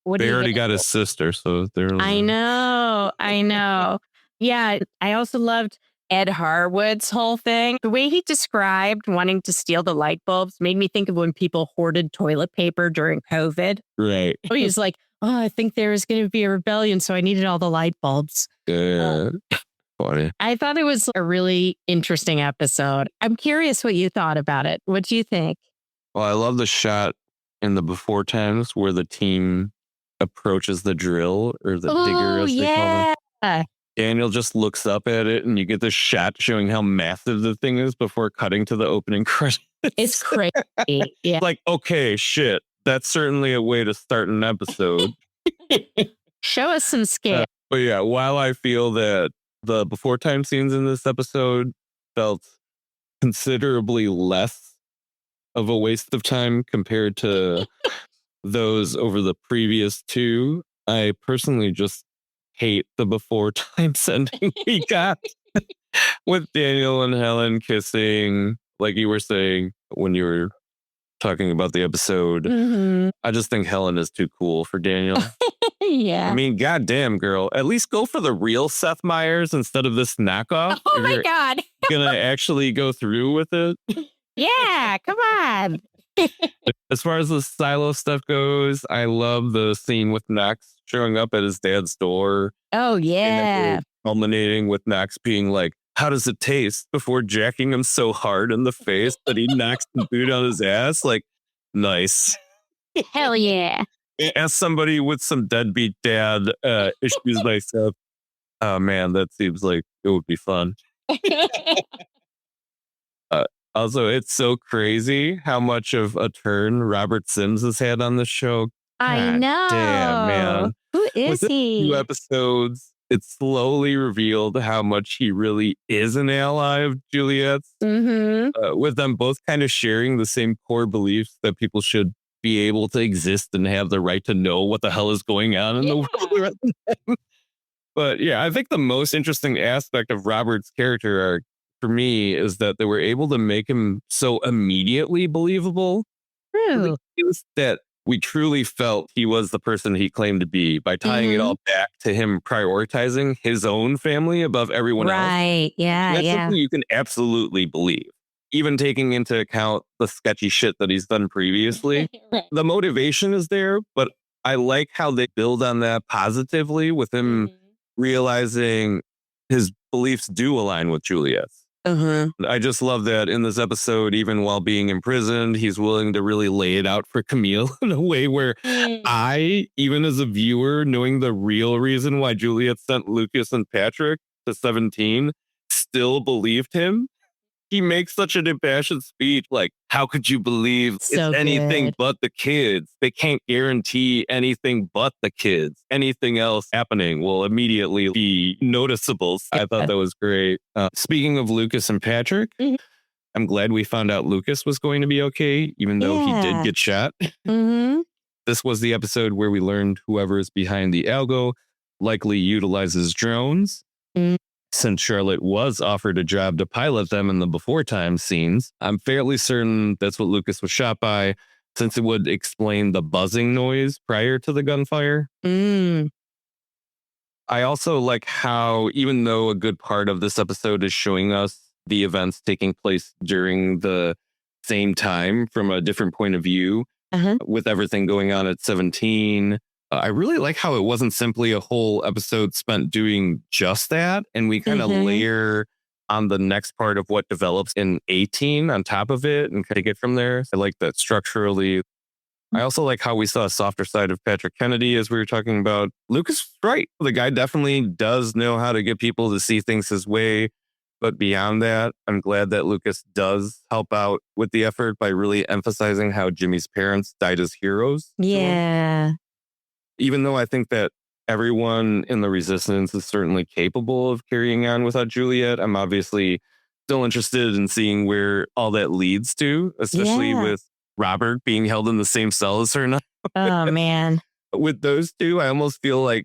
they already got his sister, so they're. I know. Yeah, I also loved Ed Harwood's whole thing. The way he described wanting to steal the light bulbs made me think of when people hoarded toilet paper during COVID. Right. Oh, he's like, I think there was going to be a rebellion, so I needed all the light bulbs. Yeah. Funny. I thought it was a really interesting episode. I'm curious what you thought about it. What do you think? Well, I love the shot in the before times where the team approaches the drill or the digger, as they call it. Daniel just looks up at it and you get this shot showing how massive the thing is before cutting to the opening credits. It's crazy. Yeah. Like, okay, shit. That's certainly a way to start an episode. Show us some scale. But yeah, while I feel that the before time scenes in this episode felt considerably less of a waste of time compared to those over the previous two, I personally just hate the before times ending we got with Daniel and Helen kissing, like you were saying when you were talking about the episode. Mhm. I just think Helen is too cool for Daniel. Yeah. I mean, goddamn, girl. At least go for the real Seth Meyers instead of this knockoff. Oh if my you're God. gonna actually go through with it. Yeah, come on. As far as the Silo stuff goes, I love the scene with Knox showing up at his dad's door. Oh, And yeah. then culminating with Knox being like, how does it taste? Before jacking him so hard in the face that he knocks the boot on his ass. Like, nice. Hell yeah. As somebody with some deadbeat dad issues myself, oh man, that seems like it would be fun. Also, it's so crazy how much of a turn Robert Sims has had on the show. I God know. damn, man. Who is Within a few he? episodes, it slowly revealed how much he really is an ally of Juliet's, Mm-hmm. with them both kind of sharing the same core beliefs that people should be able to exist and have the right to know what the hell is going on in the world. But yeah, I think the most interesting aspect of Robert's character arc for me is that they were able to make him so immediately believable True. that we truly felt he was the person he claimed to be by tying it all back to him prioritizing his own family above everyone else. Right. Yeah. And that's Yeah. something you can absolutely believe, even taking into account the sketchy shit that he's done previously. Right. The motivation is there, but I like how they build on that positively with him realizing his beliefs do align with Juliet's. I just love that in this episode, even while being imprisoned, he's willing to really lay it out for Camille in a way where I, even as a viewer, knowing the real reason why Juliet sent Lucas and Patrick to 17, still believed him. He makes such an impassioned speech like, how could you believe So it's anything good. but the kids? They can't guarantee anything but the kids. Anything else happening will immediately be noticeable. I thought that was great. Speaking of Lucas and Patrick, I'm glad we found out Lucas was going to be okay, even though he did Yeah. get shot. Mm-hmm. This was the episode where we learned whoever is behind the algo likely utilizes drones. Since Charlotte was offered a job to pilot them in the before time scenes, I'm fairly certain that's what Lucas was shot by, since it would explain the buzzing noise prior to the gunfire. I also like how, even though a good part of this episode is showing us the events taking place during the same time from a different point of view, with everything going on at 17, I really like how it wasn't simply a whole episode spent doing just that. And we kind of layer on the next part of what develops in 18 on top of it and take it from there. I like that structurally. I also like how we saw a softer side of Patrick Kennedy as we were talking about. Lucas was right. The guy definitely does know how to get people to see things his way. But beyond that, I'm glad that Lucas does help out with the effort by really emphasizing how Jimmy's parents died as heroes. Yeah. Even though I think that everyone in the resistance is certainly capable of carrying on without Juliet, I'm obviously still interested in seeing where all that leads to, especially with Robert being held in the same cell as her now. Oh, man. With those two, I almost feel like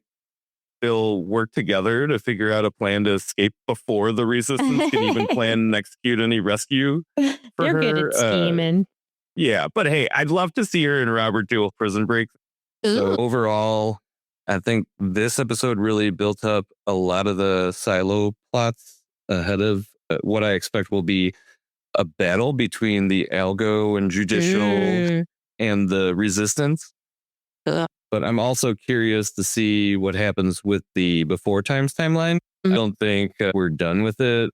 they'll work together to figure out a plan to escape before the resistance can even plan and execute any rescue for You're her. good at scheming. Yeah, but hey, I'd love to see her and Robert do a prison break. So overall, I think this episode really built up a lot of the silo plots ahead of what I expect will be a battle between the algo and judicial and the resistance. But I'm also curious to see what happens with the before times timeline. I don't think we're done with it,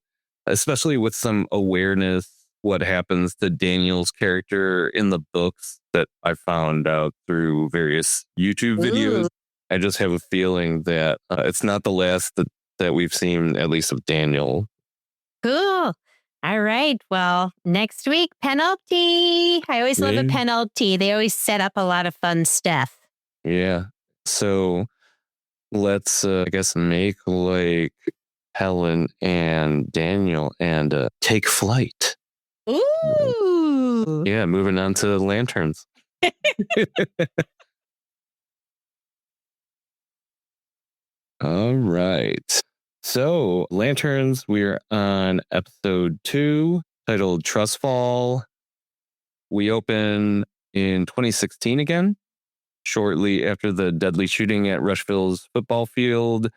especially with some awareness what happens to Daniel's character in the books that I found out through various YouTube videos. I just have a feeling that it's not the last that we've seen, at least of Daniel. Cool. All right. Well, next week, penalty. I always love a penalty. They always set up a lot of fun stuff. Yeah. So let's, I guess, make like Helen and Daniel and take flight. Ooh. Yeah, moving on to lanterns. All right. So, Lanterns, we're on episode 2, titled Trust Fall. We open in 2016 again, shortly after the deadly shooting at Rushville's football field.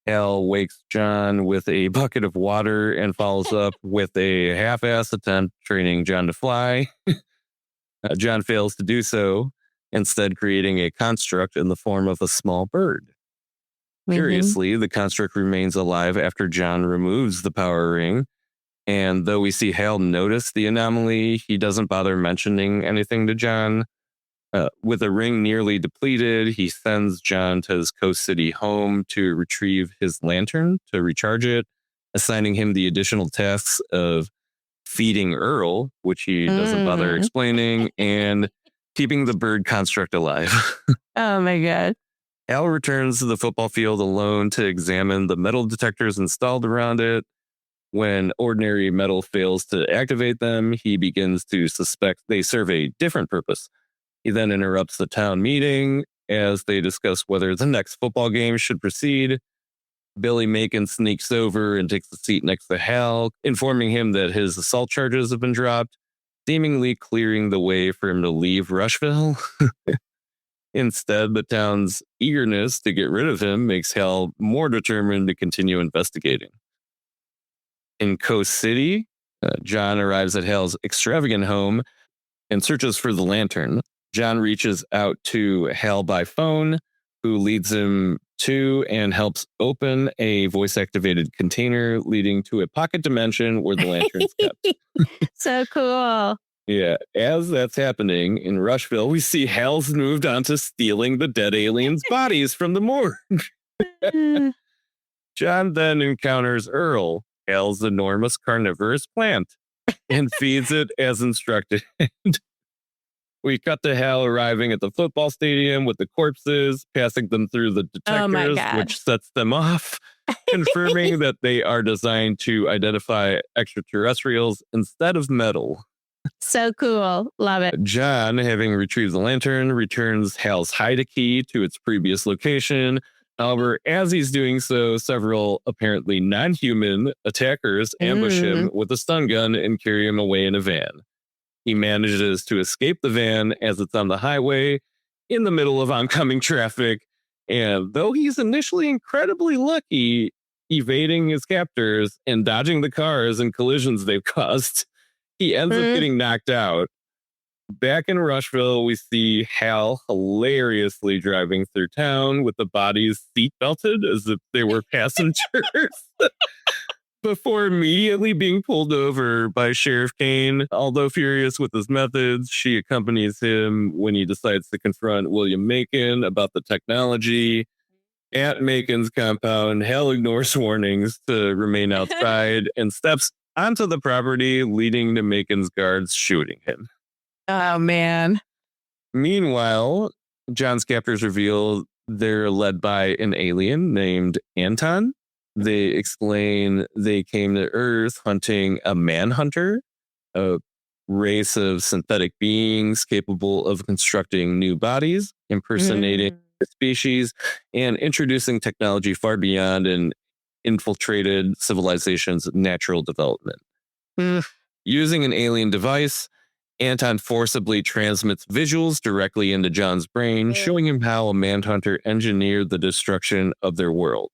Hal wakes John with a bucket of water and follows up with a half-assed attempt training John to fly. John fails to do so, instead creating a construct in the form of a small bird. Curiously, the construct remains alive after John removes the power ring. And though we see Hal notice the anomaly, he doesn't bother mentioning anything to John. With the ring nearly depleted, he sends John to his Coast City home to retrieve his lantern to recharge it, assigning him the additional tasks of feeding Earl, which he doesn't bother explaining, and keeping the bird construct alive. Oh my God. Al returns to the football field alone to examine the metal detectors installed around it. When ordinary metal fails to activate them, he begins to suspect they serve a different purpose. He then interrupts the town meeting as they discuss whether the next football game should proceed. Billy Macon sneaks over and takes a seat next to Hal, informing him that his assault charges have been dropped, seemingly clearing the way for him to leave Rushville. Instead, the town's eagerness to get rid of him makes Hal more determined to continue investigating. In Coast City, John arrives at Hal's extravagant home and searches for the lantern. John reaches out to Hal by phone, who leads him to and helps open a voice-activated container leading to a pocket dimension where the lantern's kept. So cool. Yeah, as that's happening in Rushville, we see Hal's moved on to stealing the dead aliens' bodies from the morgue. John then encounters Earl, Hal's enormous carnivorous plant, and feeds it as instructed. We cut to Hal arriving at the football stadium with the corpses, passing them through the detectors, which sets them off, confirming that they are designed to identify extraterrestrials instead of metal. So cool. Love it. John, having retrieved the lantern, returns Hal's hide key to its previous location. However, as he's doing so, several apparently non-human attackers ambush him with a stun gun and carry him away in a van. He manages to escape the van as it's on the highway in the middle of oncoming traffic. And though he's initially incredibly lucky evading his captors and dodging the cars and collisions they've caused, he ends up getting knocked out. Back in Rushville, we see Hal hilariously driving through town with the bodies seat belted as if they were passengers before immediately being pulled over by Sheriff Kane. Although furious with his methods, she accompanies him when he decides to confront William Macon about the technology. At Macon's compound, Hal ignores warnings to remain outside and steps onto the property, leading to Macon's guards shooting him. Oh, man. Meanwhile, John's captors reveal they're led by an alien named Anton. They explain they came to Earth hunting a manhunter, a race of synthetic beings capable of constructing new bodies, impersonating the species, and introducing technology far beyond an infiltrated civilization's natural development. Using an alien device, Anton forcibly transmits visuals directly into John's brain, showing him how a manhunter engineered the destruction of their world.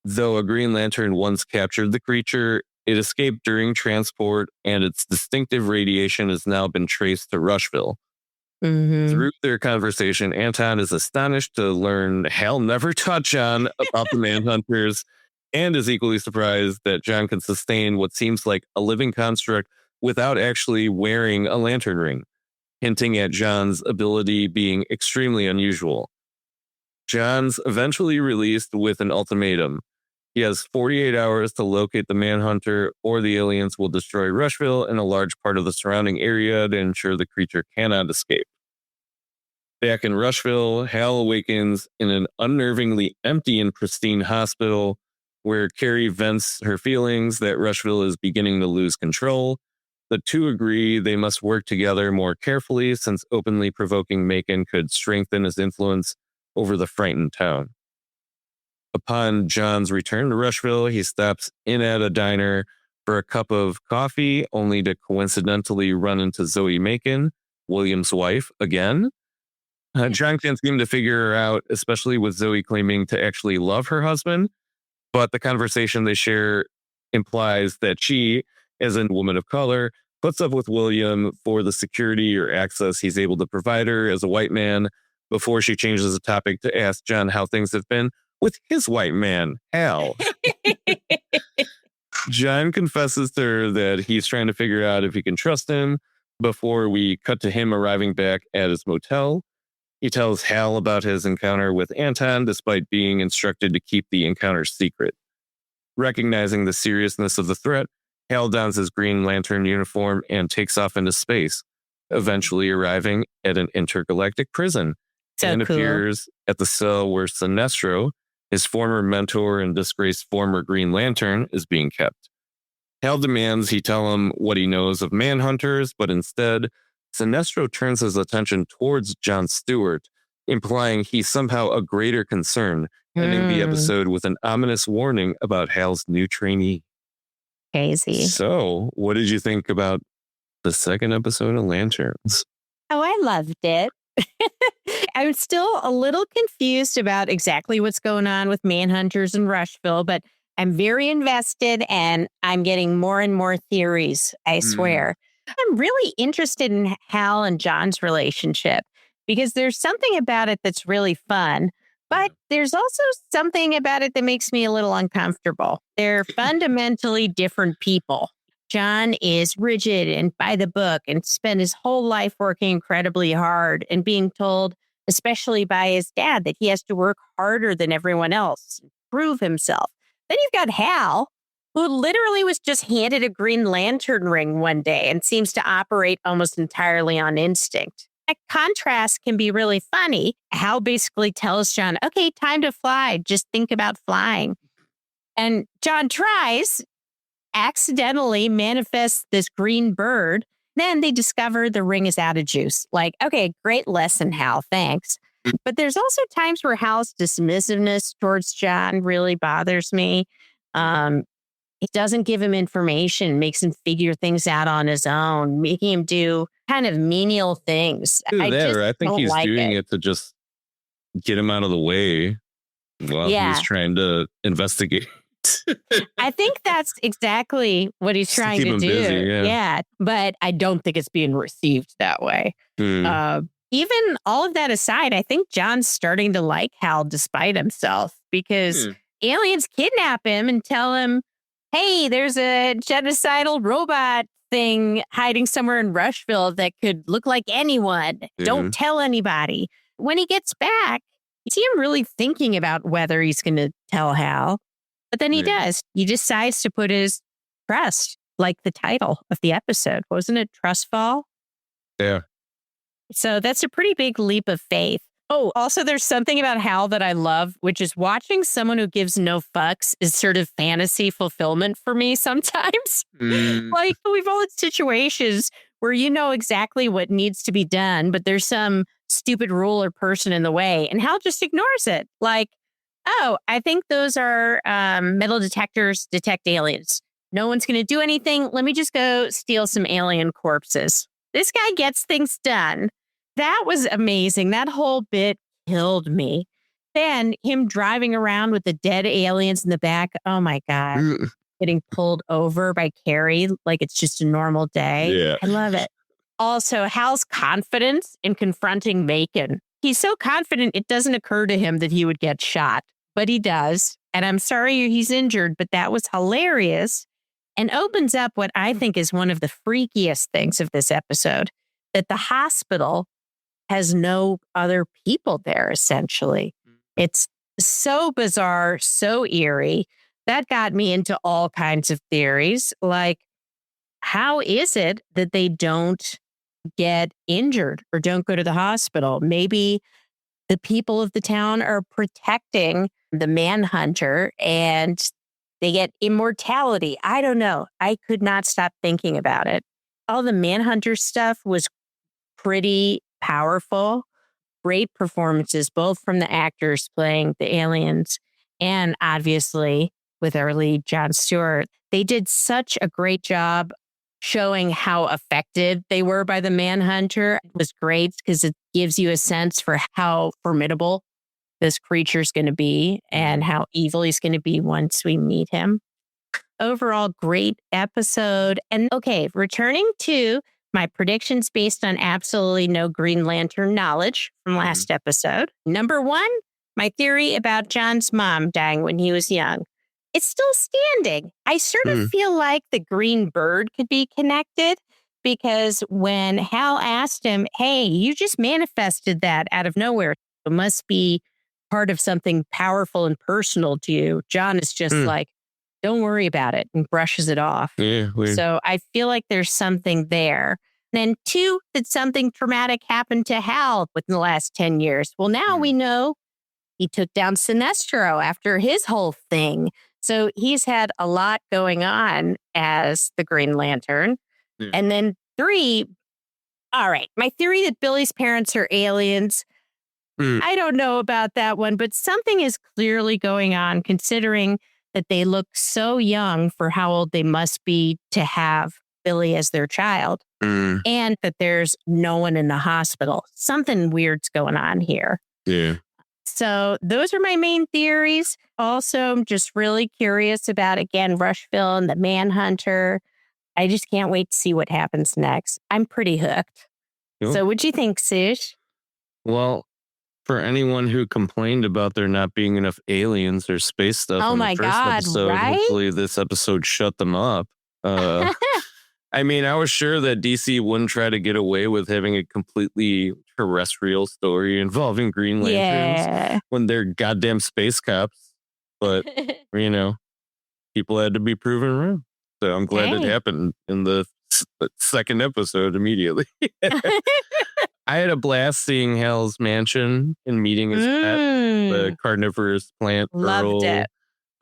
Though a Green Lantern once captured the creature, it escaped during transport, and its distinctive radiation has now been traced to Rushville. Through their conversation, Anton is astonished to learn Hal never taught John about the manhunters, and is equally surprised that John can sustain what seems like a living construct without actually wearing a lantern ring, hinting at John's ability being extremely unusual. John's eventually released with an ultimatum. He has 48 hours to locate the manhunter, or the aliens will destroy Rushville and a large part of the surrounding area to ensure the creature cannot escape. Back in Rushville, Hal awakens in an unnervingly empty and pristine hospital, where Carrie vents her feelings that Rushville is beginning to lose control. The two agree they must work together more carefully, since openly provoking Macon could strengthen his influence over the frightened town. Upon John's return to Rushville, he stops in at a diner for a cup of coffee, only to coincidentally run into Zoe Macon, William's wife, again. John can't seem to figure her out, especially with Zoe claiming to actually love her husband. But the conversation they share implies that she, as a woman of color, puts up with William for the security or access he's able to provide her as a white man before she changes the topic to ask John how things have been with his white man, Hal. John confesses to her that he's trying to figure out if he can trust him before we cut to him arriving back at his motel. He tells Hal about his encounter with Anton, despite being instructed to keep the encounter secret. Recognizing the seriousness of the threat, Hal dons his Green Lantern uniform and takes off into space, eventually arriving at an intergalactic prison. And cool. Appears at the cell where Sinestro, his former mentor and disgraced former Green Lantern, is being kept. Hal demands he tell him what he knows of Manhunters, but instead, Sinestro turns his attention towards John Stewart, implying he's somehow a greater concern, ending the episode with an ominous warning about Hal's new trainee. Crazy. So, what did you think about the second episode of Lanterns? Oh, I loved it. I'm still a little confused about exactly what's going on with Manhunters in Rushville, but I'm very invested and I'm getting more and more theories, I swear. I'm really interested in Hal and John's relationship because there's something about it that's really fun, but there's also something about it that makes me a little uncomfortable. They're fundamentally different people. John is rigid and by the book and spent his whole life working incredibly hard and being told, especially by his dad, that he has to work harder than everyone else, prove himself. Then you've got Hal, who literally was just handed a Green Lantern ring one day and seems to operate almost entirely on instinct. That contrast can be really funny. Hal basically tells John, okay, time to fly. Just think about flying. And John tries, accidentally manifests this green bird. Then they discover the ring is out of juice. Like, okay, great lesson, Hal. Thanks. But there's also times where Hal's dismissiveness towards John really bothers me. It doesn't give him information, makes him figure things out on his own, making him do kind of menial things. I think he's doing it to just get him out of the way while he's trying to investigate. I think that's exactly what he's trying to do. Busy, yeah, but I don't think it's being received that way. Even all of that aside, I think John's starting to like Hal despite himself because aliens kidnap him and tell him, hey, there's a genocidal robot thing hiding somewhere in Rushville that could look like anyone. Don't tell anybody. When he gets back, you see him really thinking about whether he's going to tell Hal. But then he does. He decides to put his trust, like the title of the episode. Wasn't it Trust Fall? Yeah. So that's a pretty big leap of faith. Oh, also, there's something about Hal that I love, which is watching someone who gives no fucks is sort of fantasy fulfillment for me sometimes. Like, we've all had situations where you know exactly what needs to be done, but there's some stupid rule or person in the way, and Hal just ignores it. Like, oh, I think those are metal detectors detect aliens. No one's going to do anything. Let me just go steal some alien corpses. This guy gets things done. That was amazing. That whole bit killed me. Then him driving around with the dead aliens in the back. Oh, my God. Getting pulled over by Carrie like it's just a normal day. Yeah. I love it. Also, Hal's confidence in confronting Macon. He's so confident it doesn't occur to him that he would get shot, but he does. And I'm sorry he's injured, but that was hilarious and opens up what I think is one of the freakiest things of this episode, that the hospital has no other people there, essentially. It's so bizarre, so eerie. That got me into all kinds of theories. Like, how is it that they don't get injured or don't go to the hospital? Maybe the people of the town are protecting the Manhunter and they get immortality. I don't know. I could not stop thinking about it. All the Manhunter stuff was pretty powerful. Great performances, both from the actors playing the aliens and obviously with our lead, Jon Stewart. They did such a great job showing how affected they were by the Manhunter. It was great because it gives you a sense for how formidable this creature's going to be and how evil he's going to be once we meet him. Overall, great episode. And okay, returning to my predictions based on absolutely no Green Lantern knowledge from last episode. Number one, my theory about John's mom dying when he was young. It's still standing. I sort of feel like the green bird could be connected because when Hal asked him, hey, you just manifested that out of nowhere. It must be part of something powerful and personal to you. John is just like, don't worry about it, and brushes it off. Yeah, weird. So I feel like there's something there. And then two, that something traumatic happened to Hal within the last 10 years. Well, now we know he took down Sinestro after his whole thing. So he's had a lot going on as the Green Lantern. Yeah. And then three, all right, my theory that Billy's parents are aliens. I don't know about that one, but something is clearly going on considering that they look so young for how old they must be to have Billy as their child, and that there's no one in the hospital. Something weird's going on here. Yeah. So those are my main theories. Also, I'm just really curious about, again, Rushville and the Manhunter. I just can't wait to see what happens next. I'm pretty hooked. Cool. So what'd you think, Sush? Well, for anyone who complained about there not being enough aliens or space stuff Oh in my the first God, episode, right? hopefully this episode shut them up. I mean, I was sure that DC wouldn't try to get away with having a completely terrestrial story involving Green Lanterns when they're goddamn space cops. But, you know, people had to be proven wrong. So I'm glad it happened in the second episode immediately. I had a blast seeing Hal's mansion and meeting his pet, the carnivorous plant Loved Earl, it.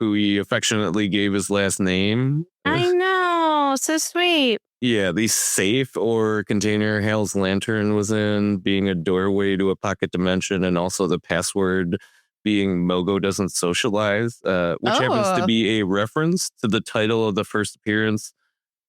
who he affectionately gave his last name. I know. So sweet. Yeah, the safe or container Hal's lantern was in being a doorway to a pocket dimension, and also the password being Mogo doesn't socialize, which happens to be a reference to the title of the first appearance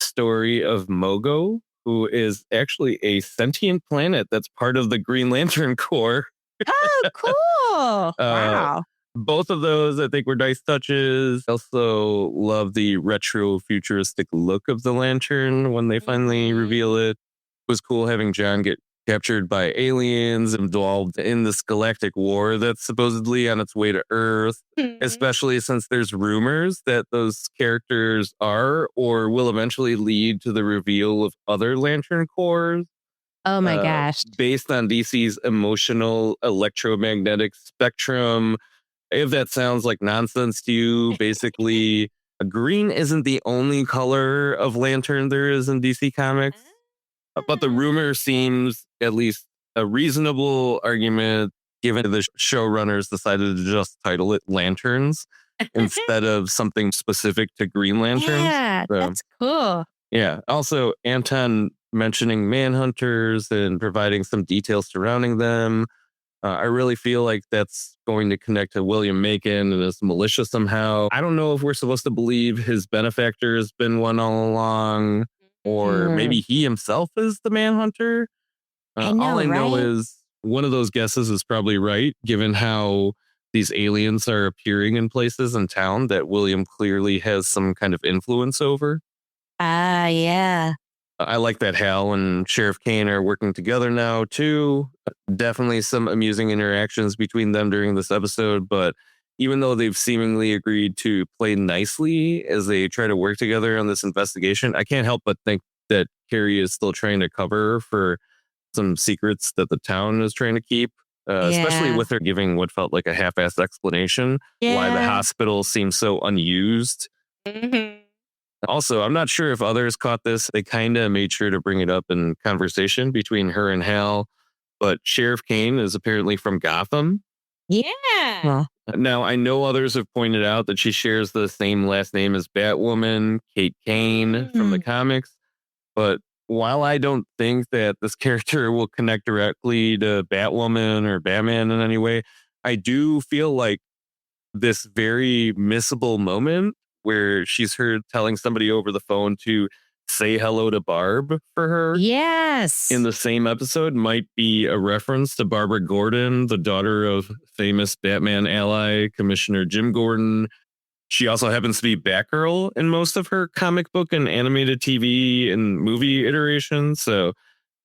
story of Mogo, who is actually a sentient planet that's part of the Green Lantern Corps. Oh, cool. Wow. Both of those, I think, were nice touches. Also love the retro futuristic look of the lantern when they finally reveal it. It was cool having John get captured by aliens, involved in this galactic war that's supposedly on its way to Earth, especially since there's rumors that those characters are or will eventually lead to the reveal of other Lantern Corps. Oh my gosh. Based on DC's emotional electromagnetic spectrum. If that sounds like nonsense to you, basically, green isn't the only color of lantern there is in DC Comics. But the rumor seems at least a reasonable argument, given the showrunners decided to just title it Lanterns instead of something specific to Green Lanterns. Yeah, that's cool. Yeah. Also, Anton mentioning Manhunters and providing some details surrounding them. I really feel like that's going to connect to William Macon and his militia somehow. I don't know if we're supposed to believe his benefactor has been one all along, or maybe he himself is the Manhunter. All I know is one of those guesses is probably right, given how these aliens are appearing in places in town that William clearly has some kind of influence over. Yeah. I like that Hal and Sheriff Kane are working together now, too. Definitely some amusing interactions between them during this episode, but even though they've seemingly agreed to play nicely as they try to work together on this investigation, I can't help but think that Carrie is still trying to cover for some secrets that the town is trying to keep, especially with her giving what felt like a half-assed explanation why the hospital seems so unused. Also, I'm not sure if others caught this. They kind of made sure to bring it up in conversation between her and Hal. But Sheriff Kane is apparently from Gotham. Yeah. Now, I know others have pointed out that she shares the same last name as Batwoman, Kate Kane, from the comics. But while I don't think that this character will connect directly to Batwoman or Batman in any way, I do feel like this very missable moment where she's heard telling somebody over the phone to say hello to Barb for her. Yes. In the same episode might be a reference to Barbara Gordon, the daughter of famous Batman ally Commissioner Jim Gordon. She also happens to be Batgirl in most of her comic book and animated TV and movie iterations. So,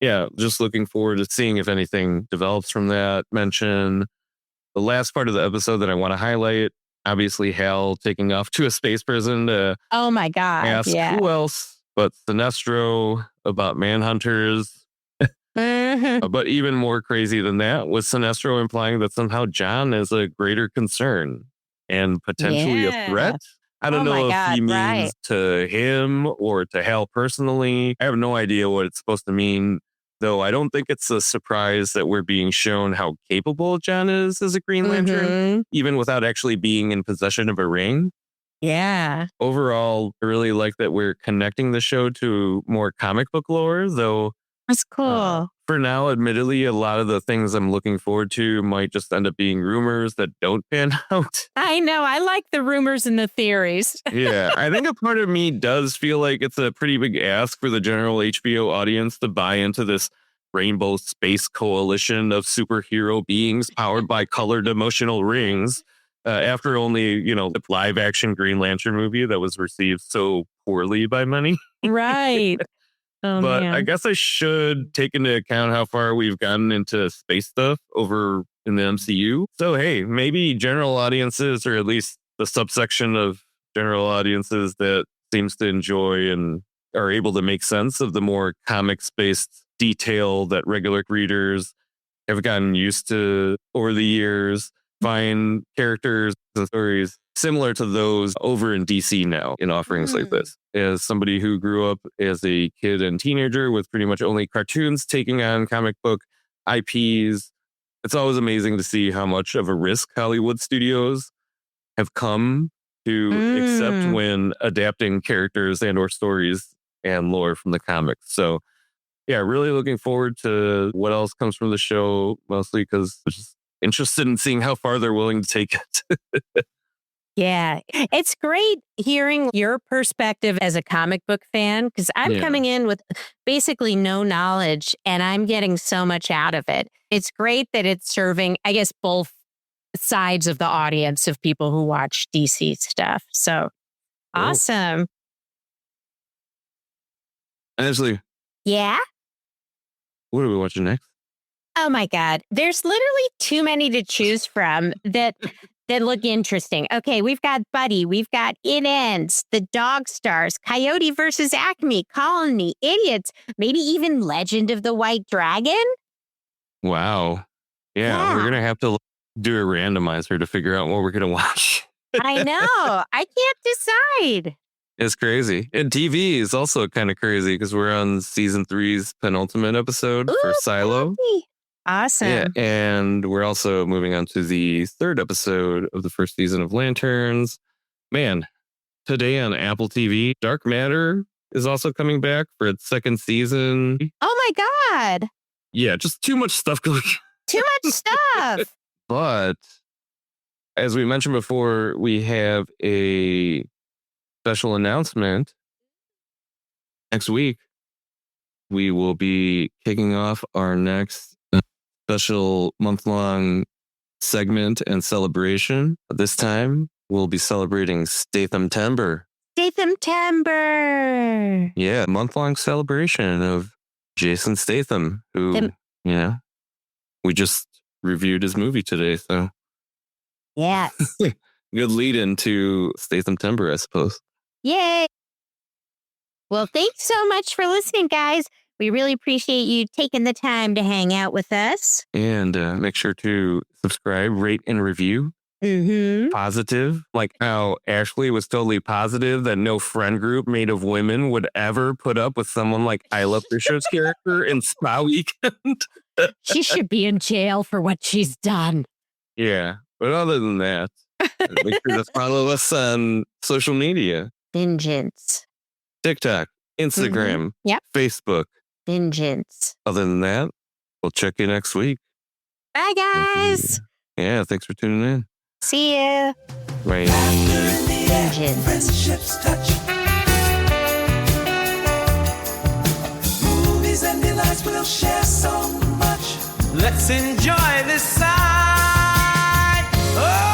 yeah, just looking forward to seeing if anything develops from that mention. The last part of the episode that I want to highlight, obviously Hal taking off to a space prison to Oh my God. ask Yeah. who else but Sinestro about Manhunters. But even more crazy than that was Sinestro implying that somehow John is a greater concern and potentially a threat. I don't know if he means to him or to Hal personally. I have no idea what it's supposed to mean, though I don't think it's a surprise that we're being shown how capable John is as a Green Lantern, even without actually being in possession of a ring. Yeah. Overall, I really like that we're connecting the show to more comic book lore, though. That's cool. For now, admittedly, a lot of the things I'm looking forward to might just end up being rumors that don't pan out. I know. I like the rumors and the theories. Yeah, I think a part of me does feel like it's a pretty big ask for the general HBO audience to buy into this rainbow space coalition of superhero beings powered by colored emotional rings. After only, the live action Green Lantern movie that was received so poorly by many. Right. Oh, but man. I guess I should take into account how far we've gotten into space stuff over in the MCU. So, hey, maybe general audiences, or at least the subsection of general audiences that seems to enjoy and are able to make sense of the more comics-based detail that regular readers have gotten used to over the years, find characters and stories similar to those over in DC now in offerings like this. As somebody who grew up as a kid and teenager with pretty much only cartoons taking on comic book IPs, it's always amazing to see how much of a risk Hollywood studios have come to accept when adapting characters and or stories and lore from the comics. So, yeah, really looking forward to what else comes from the show, mostly because I'm just interested in seeing how far they're willing to take it. Yeah, it's great hearing your perspective as a comic book fan, because I'm coming in with basically no knowledge and I'm getting so much out of it. It's great that it's serving, I guess, both sides of the audience of people who watch DC stuff. So awesome. Ashley. Yeah? What are we watching next? Oh my God. There's literally too many to choose from that look interesting. Okay, we've got Buddy, we've got It Ends, The Dog Stars, Coyote versus Acme, Colony, Idiots, maybe even Legend of the White Dragon. Wow. Yeah. We're going to have to do a randomizer to figure out what we're going to watch. I know. I can't decide. It's crazy. And TV is also kind of crazy because we're on season 3's penultimate episode for Silo. Awesome. Yeah, and we're also moving on to the 3rd episode of the first season of Lanterns. Man, today on Apple TV, Dark Matter is also coming back for its 2nd season. Oh my God. Yeah, just too much stuff going on. Too much stuff. But as we mentioned before, we have a special announcement. Next week, we will be kicking off our next special month-long segment and celebration. This time, we'll be celebrating Statham Timber. Statham Timber. Yeah, month-long celebration of Jason Statham, who, we just reviewed his movie today, so. Yes. Good lead into Statham Timber, I suppose. Yay. Well, thanks so much for listening, guys. We really appreciate you taking the time to hang out with us. And make sure to subscribe, rate, and review. Positive. Like how Ashley was totally positive that no friend group made of women would ever put up with someone like Isla Fisher's character in Spa Weekend. She should be in jail for what she's done. Yeah. But other than that, make sure to follow us on social media. Vengeance. TikTok, Instagram, Facebook. Vengeance. Other than that, we'll check you next week. Bye, guys. Yeah, thanks for tuning in. See ya. Right. In the air, Engines. friendships touch. Movies and delights will share so much. Let's enjoy this side. Oh!